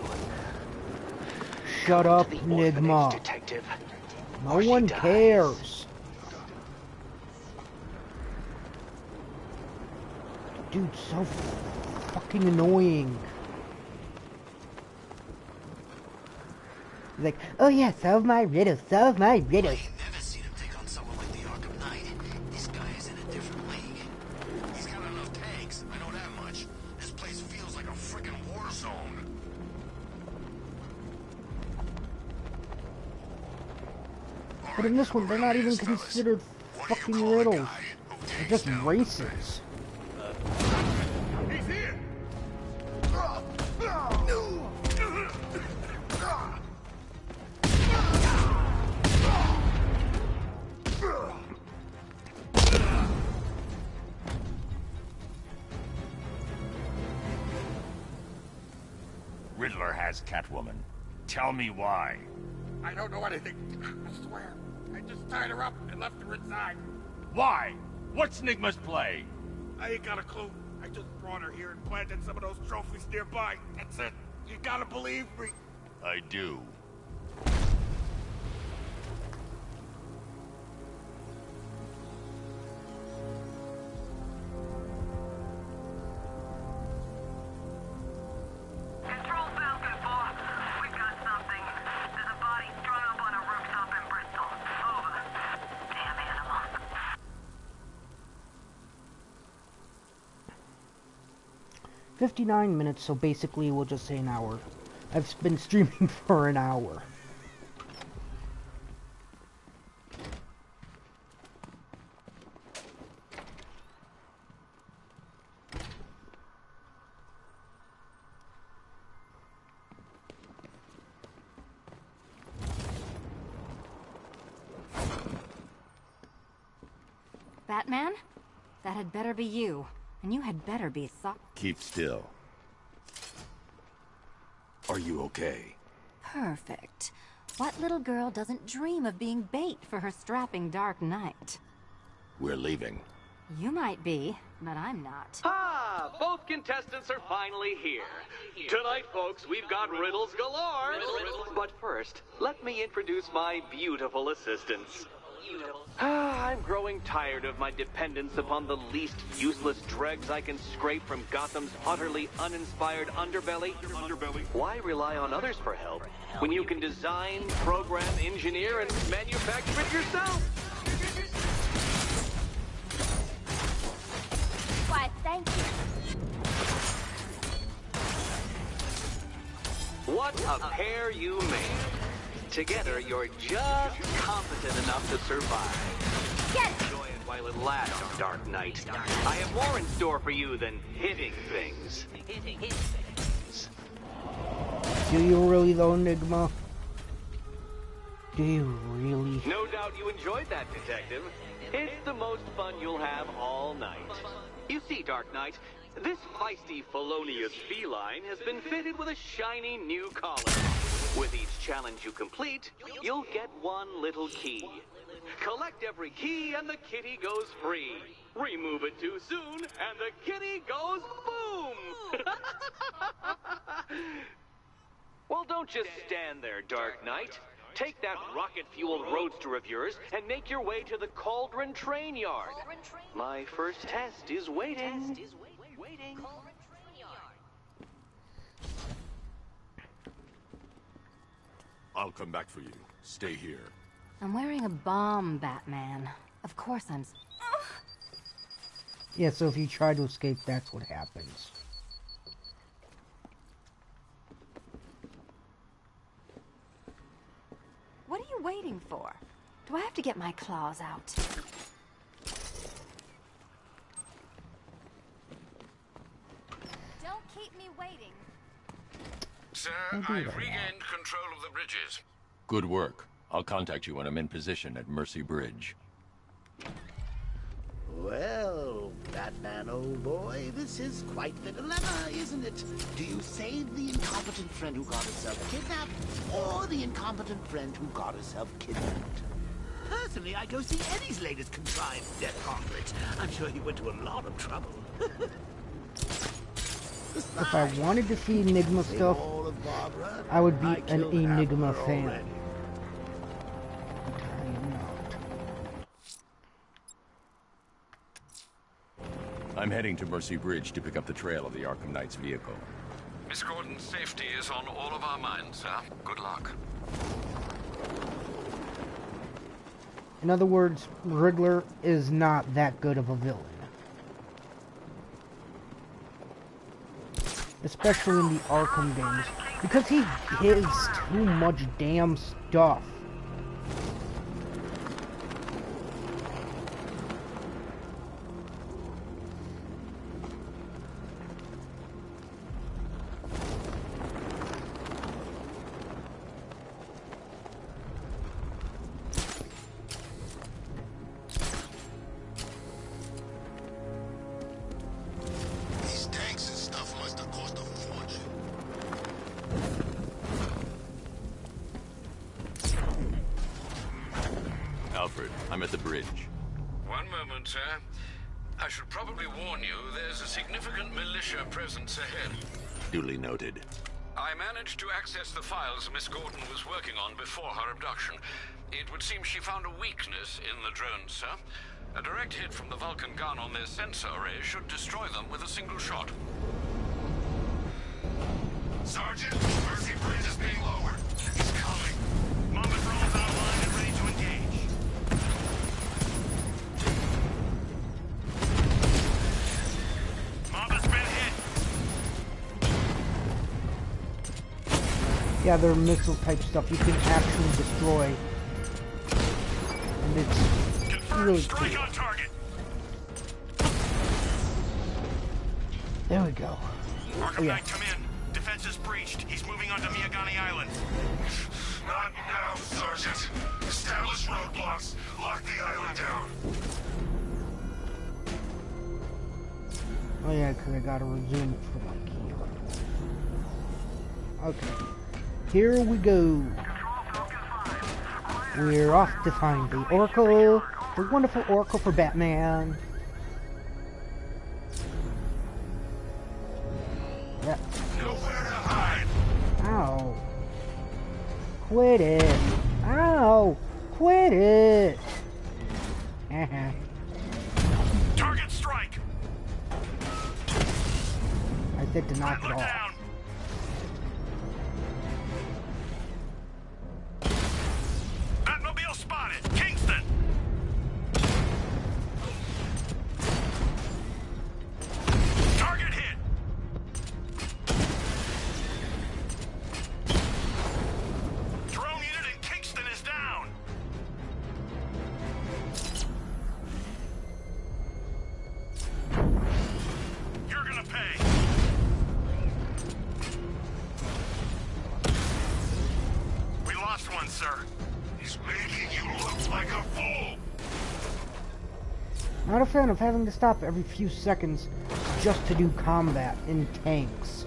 Shut up, Enigma. Detective. No one cares. Dude, so fucking annoying. He's like, oh yeah, solve my riddle, solve my riddle. I've never seen him take on someone like the Arkham Knight. This guy is in a different league. He's got enough tanks, I know that much. This place feels like a freaking war zone. But in this one, they're not even considered fucking riddles. They're just races. He's here! Riddler has Catwoman. Tell me why. I don't know anything. I swear. I just tied her up and left her inside. Why? What's Nigma's play? I ain't got a clue. I just brought her here and planted some of those trophies nearby. That's it. You gotta believe me. I do. Control Falcon 4. We've got something. There's a body strung up on a rooftop in Bristol. Over. Damn animal. 59 minutes, so basically we'll just say an hour. I've been streaming for an hour. Batman? That had better be you. And you had better be Keep still. Are you okay? perfect. What little girl doesn't dream of being bait for her strapping Dark Knight? We're leaving. You might be, but I'm not. Ah, both contestants are finally here. Tonight, folks, we've got riddles galore. But first, let me introduce my beautiful assistants. I'm growing tired of my dependence upon the least useless dregs I can scrape from Gotham's utterly uninspired underbelly. Why rely on others for help when you can design, program, engineer, and manufacture it yourself? Why, thank you. What a pair you made. Together, you're just competent enough to survive. Get it! Enjoy it while it lasts, Dark Knight. I have more in store for you than hitting things. Do you really though, Enigma? Do you really? No doubt you enjoyed that, Detective. It's the most fun you'll have all night. You see, Dark Knight, this feisty felonious feline has been fitted with a shiny new collar. With each challenge you complete, you'll get one little key. Collect every key and the kitty goes free. Remove it too soon and the kitty goes boom! Well, don't just stand there, Dark Knight. Take that rocket-fueled roadster of yours and make your way to the Cauldron Train Yard. My first test is waiting. I'll come back for you. Stay here. I'm wearing a bomb, Batman. Of course I'm... Yeah, so if you try to escape, that's what happens. What are you waiting for? Do I have to get my claws out? Don't keep me waiting. Sir, I've regained control of the bridges. Good work. I'll contact you when I'm in position at Mercy Bridge. Well, Batman, old boy, this is quite the dilemma, isn't it? Do you save the incompetent friend who got herself kidnapped, or the incompetent friend who got herself kidnapped? Personally, I go see Eddie's latest contrived death gauntlet. I'm sure he went to a lot of trouble. If I wanted to see Enigma stuff, I would be an Enigma fan. I am not. I'm heading to Mercy Bridge to pick up the trail of the Arkham Knight's vehicle. Miss Gordon's safety is on all of our minds, sir. Good luck. In other words, Riddler is not that good of a villain. Especially in the Arkham games. Because he gives too much damn stuff. Alfred, I'm at the bridge. One moment, sir. I should probably warn you, there's a significant militia presence ahead. Duly noted. I managed to access the files Miss Gordon was working on before her abduction. It would seem she found a weakness in the drones, sir. A direct hit from the Vulcan gun on their sensor array should destroy them with a single shot. Sergeant, Mercy Bridge is being lowered. He's coming. Mom drones online and ready to engage. Mom has been hit. Yeah, they're missile type stuff you can actually destroy. And it's really cool. On target. There we go. Arkham Knight, come in. Defense is breached. He's moving onto Miyagani Island. Not now, Sergeant. Establish roadblocks. Lock the island down. Oh yeah, because I gotta resume it for like here. Okay. Here we go. We're off to find the Oracle. The wonderful Oracle for Batman. Yep. Nowhere to hide. Ow. Quit it. Ow. Quit it. Target strike. I said to knock it off. Down. Batmobile spotted. Kingston. Target hit. Drone unit in Kingston is down. You're gonna pay. We lost one, sir. He's making you look like a fool. Not a fan of having to stop every few seconds just to do combat in tanks.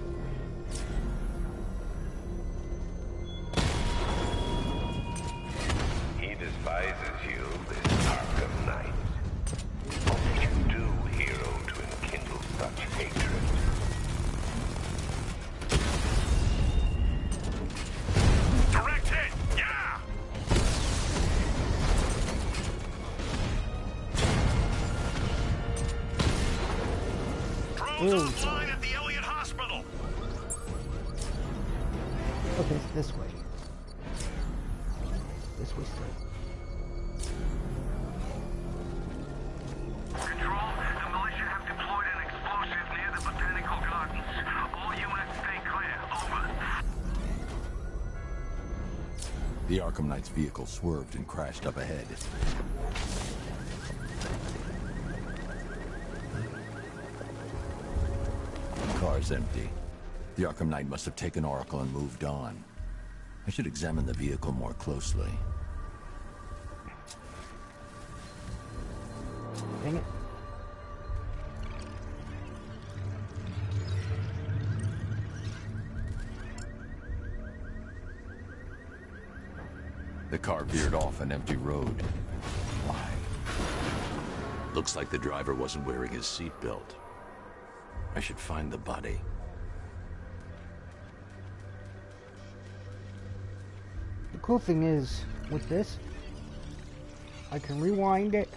He despises you, this Arkham Knight. What did you do, hero, to enkindle such hatred? Direct hit. Yeah. Drones offline at the Elliott Hospital. Okay, it's this way. This way straight. Control, the militia have deployed an explosive near the Botanical Gardens. All units stay clear. Over. The Arkham Knight's vehicle swerved and crashed up ahead. The car's empty. The Arkham Knight must have taken Oracle and moved on. I should examine the vehicle more closely. Dang it. The car veered off an empty road. Why? Looks like the driver wasn't wearing his seatbelt. I should find the body. The cool thing is, with this, I can rewind it,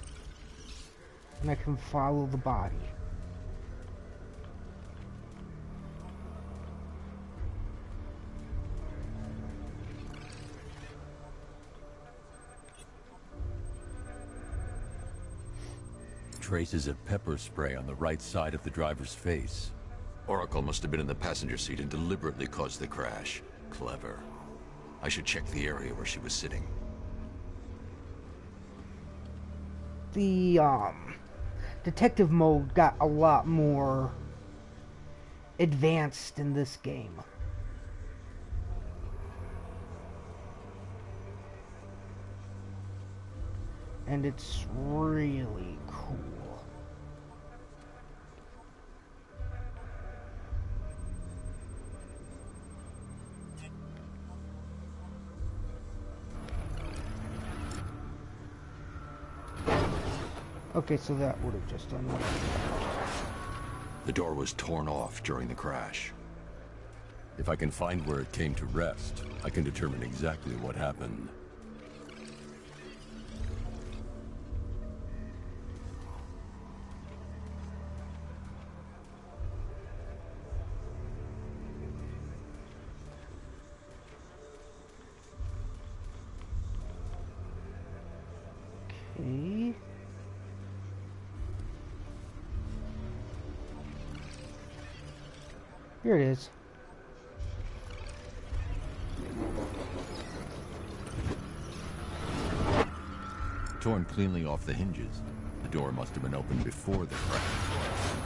and I can follow the body. Traces of pepper spray on the right side of the driver's face. Oracle must have been in the passenger seat and deliberately caused the crash. Clever. I should check the area where she was sitting. The detective mode got a lot more advanced in this game. And it's really cool. Okay, so that would have just done that. The door was torn off during the crash. If I can find where it came to rest, I can determine exactly what happened. Okay. Here it is. Torn cleanly off the hinges. The door must have been opened before the crash.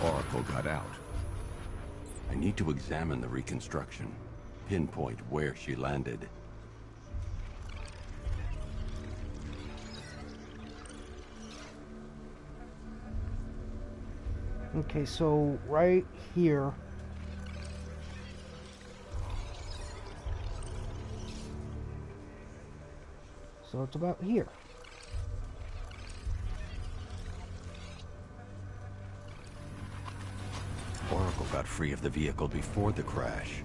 Oracle got out. I need to examine the reconstruction. Pinpoint where she landed. Okay, so right here. So it's about here. Oracle got free of the vehicle before the crash.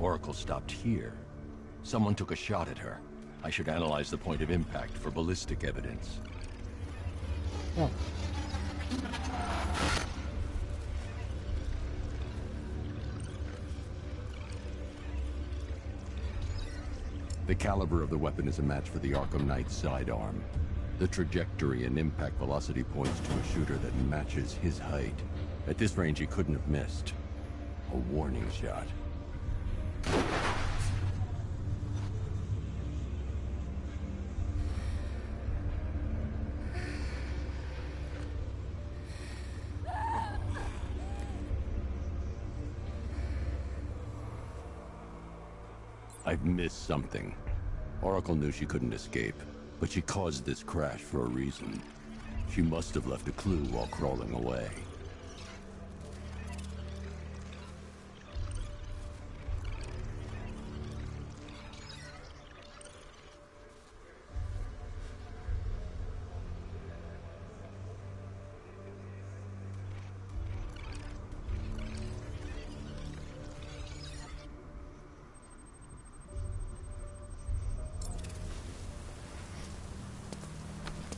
Oracle stopped here. Someone took a shot at her. I should analyze the point of impact for ballistic evidence. Oh. The caliber of the weapon is a match for the Arkham Knight's sidearm. The trajectory and impact velocity points to a shooter that matches his height. At this range, he couldn't have missed. A warning shot. I've missed something. Oracle knew she couldn't escape, but she caused this crash for a reason. She must have left a clue while crawling away.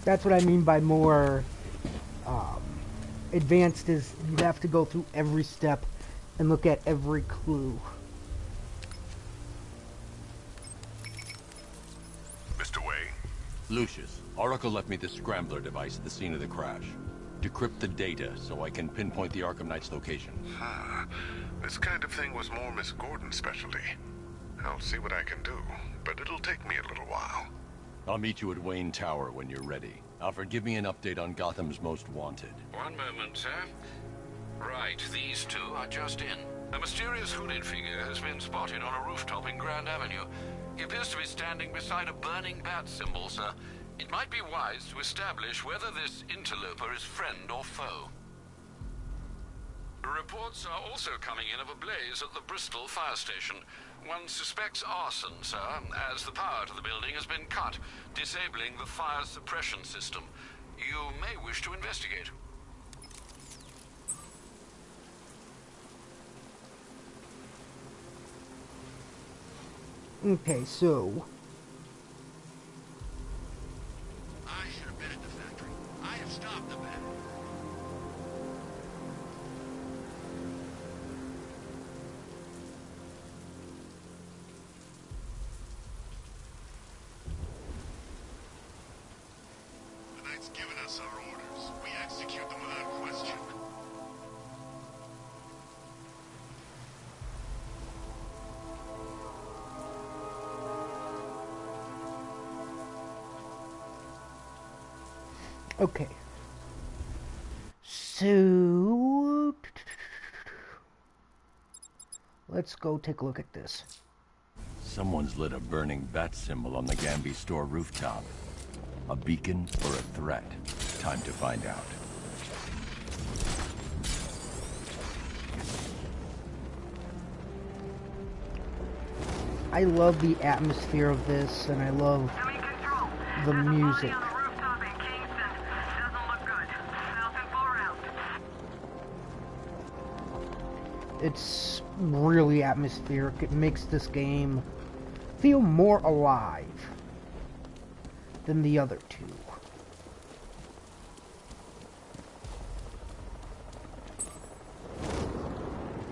That's what I mean by more advanced, is you have to go through every step and look at every clue. Mr. Wayne? Lucius, Oracle left me the scrambler device at the scene of the crash. Decrypt the data so I can pinpoint the Arkham Knight's location. This kind of thing was more Miss Gordon's specialty. I'll see what I can do, but it'll take me a little while. I'll meet you at Wayne Tower when you're ready. Alfred, give me an update on Gotham's Most Wanted. One moment, sir. Right, these two are just in. A mysterious hooded figure has been spotted on a rooftop in Grand Avenue. He appears to be standing beside a burning bat symbol, sir. It might be wise to establish whether this interloper is friend or foe. Reports are also coming in of a blaze at the Bristol fire station. One suspects arson, sir, as the power to the building has been cut, disabling the fire suppression system. You may wish to investigate. Okay, so... I should have been at the factory. I have stopped the bat. The Knight's given us our orders. We execute them without question. Okay. So... let's go take a look at this. Someone's lit a burning bat symbol on the Gamby store rooftop. A beacon or a threat? Time to find out. I love the atmosphere of this, and I love the music. It's really atmospheric. It makes this game feel more alive than the other two.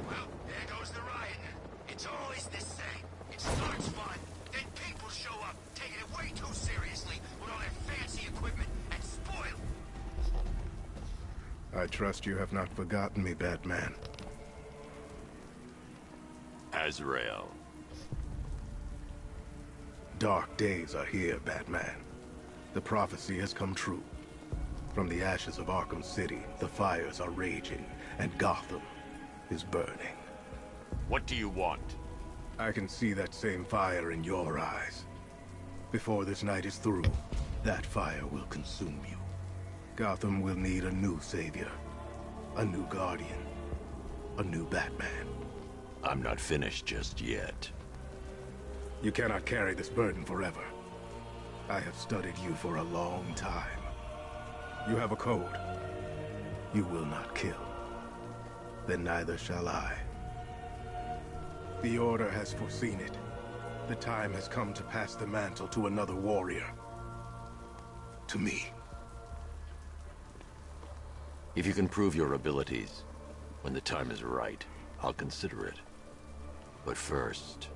Well, there goes the riot. It's always the same. It starts fun, then people show up, taking it way too seriously with all their fancy equipment and spoil. I trust you have not forgotten me, Batman. Azrael. Dark days are here, Batman. The prophecy has come true. From the ashes of Arkham City, the fires are raging, and Gotham is burning. What do you want? I can see that same fire in your eyes. Before this night is through, that fire will consume you. Gotham will need a new savior, a new guardian, a new Batman. I'm not finished just yet. You cannot carry this burden forever. I have studied you for a long time. You have a code. You will not kill. Then neither shall I. The Order has foreseen it. The time has come to pass the mantle to another warrior. To me. If you can prove your abilities, when the time is right, I'll consider it. But first,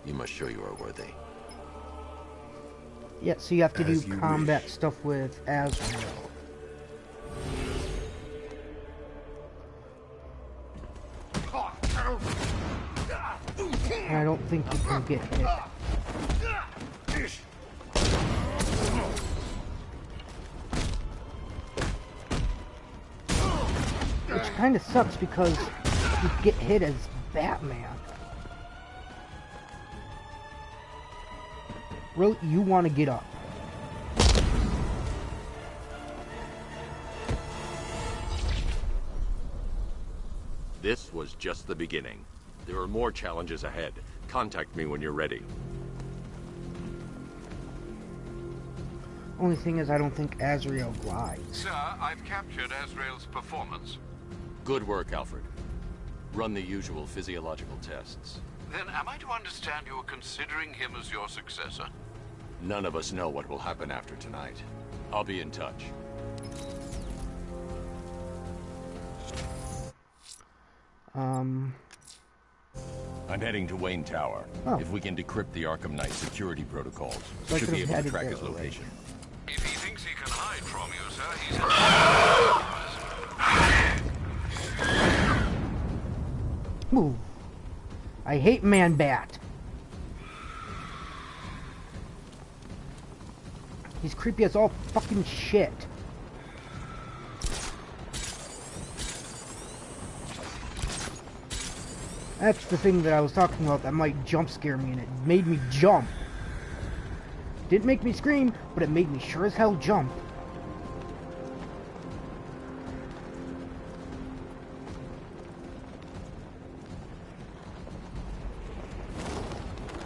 you must show you are worthy. Yeah, so you have to As do you combat wish. stuff with Azrael. And I don't think you can get hit. Which kind of sucks because you get hit as Batman. Really, you want to get up. This was just the beginning. There are more challenges ahead. Contact me when you're ready. Only thing is, I don't think Azrael glides. Sir, I've captured Azrael's performance. Good work, Alfred. Run the usual physiological tests. Then am I to understand you're considering him as your successor? None of us know what will happen after tonight. I'll be in touch. I'm heading to Wayne Tower. Oh. If we can decrypt the Arkham Knight security protocols, So I should could be have able to headed track there his already. location. If he thinks he can hide from you, sir, he's Ooh. I hate Man-Bat. He's creepy as all fucking shit. That's the thing that I was talking about that might jump scare me, and it made me jump. Didn't make me scream, but it made me sure as hell jump.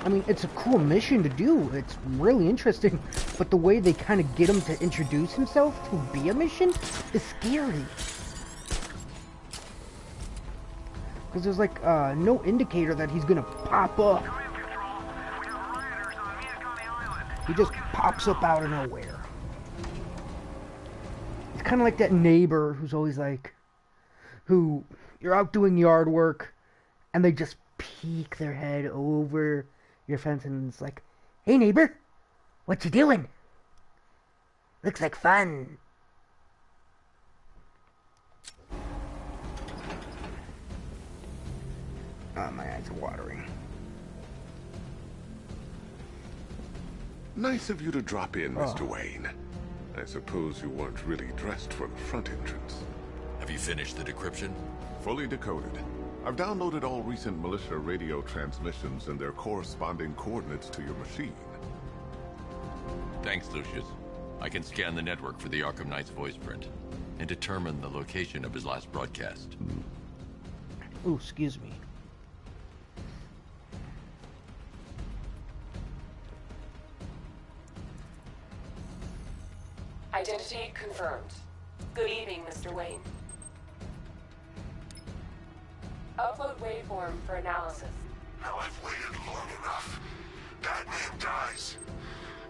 I mean, it's a cool mission to do. It's really interesting, but the way they kind of get him to introduce himself to be a mission is scary. Because there's like no indicator that he's gonna pop up. He just pops up out of nowhere. It's kind of like that neighbor who's always like, who you're out doing yard work, and they just peek their head over your fence, and it's like, "Hey neighbor, what you doing? Looks like fun." My eyes are watering. Nice of you to drop in, Mr. Wayne. I suppose you weren't really dressed for the front entrance. Have you finished the decryption? Fully decoded. I've downloaded all recent militia radio transmissions and their corresponding coordinates to your machine. Thanks, Lucius. I can scan the network for the Arkham Knight's voice print and determine the location of his last broadcast. Ooh, excuse me. Identity confirmed. Good evening, Mr. Wayne. Upload waveform for analysis. Now I've waited long enough. Batman dies.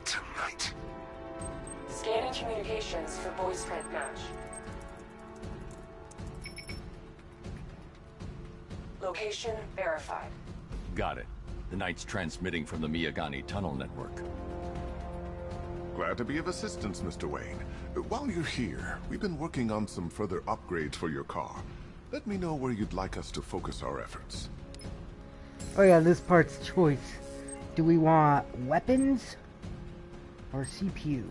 Tonight. Scanning communications for voice print match. Location verified. Got it. The Knight's transmitting from the Miyagani tunnel network. Glad to be of assistance, Mr. Wayne. While you're here, we've been working on some further upgrades for your car. Let me know where you'd like us to focus our efforts. Oh yeah, this part's choice. Do we want weapons or CPU?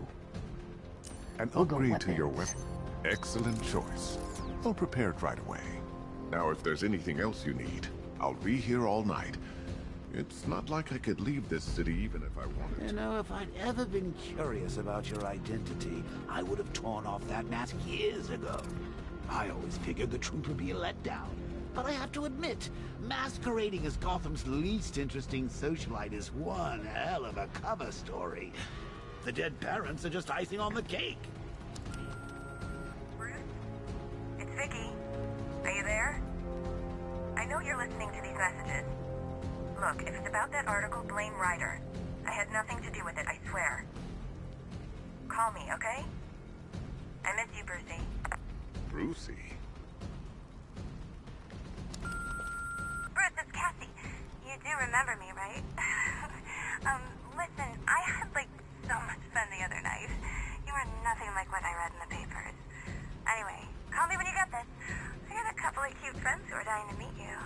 An upgrade to your weapon. Excellent choice. I'll prepare it right away. Now, if there's anything else you need, I'll be here all night. It's not like I could leave this city even if I wanted to. You know, if I'd ever been curious about your identity, I would have torn off that mask years ago. I always figured the truth would be a letdown. But I have to admit, masquerading as Gotham's least interesting socialite is one hell of a cover story. The dead parents are just icing on the cake. Bruce? It's Vicky. Are you there? I know you're listening to these messages. Look, if it's about that article, blame Ryder. I had nothing to do with it, I swear. Call me, okay? I miss you, Brucey. Brucey? Bruce, it's Cassie. You do remember me, right? Listen, I had, so much fun the other night. You are nothing like what I read in the papers. Anyway, call me when you get this. I got a couple of cute friends who are dying to meet you.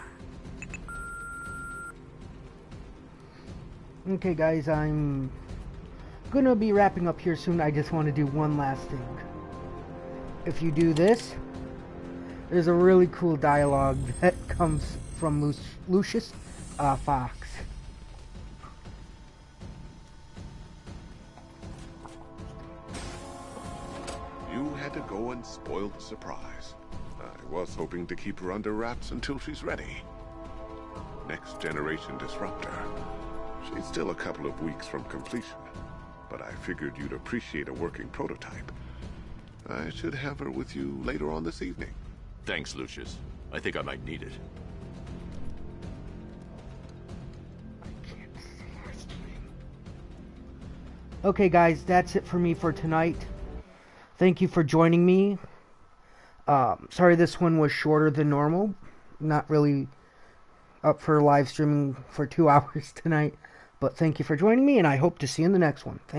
Okay guys, I'm gonna be wrapping up here soon. I just want to do one last thing. If you do this, there's a really cool dialogue that comes from Lucius Fox. You had to go and spoil the surprise. I was hoping to keep her under wraps until she's ready. Next generation disruptor. She's still a couple of weeks from completion, but I figured you'd appreciate a working prototype. I should have her with you later on this evening. Thanks, Lucius. I think I might need it. Okay guys, that's it for me for tonight. Thank you for joining me. Sorry this one was shorter than normal. Not really up for live streaming for 2 hours tonight. But thank you for joining me, and I hope to see you in the next one.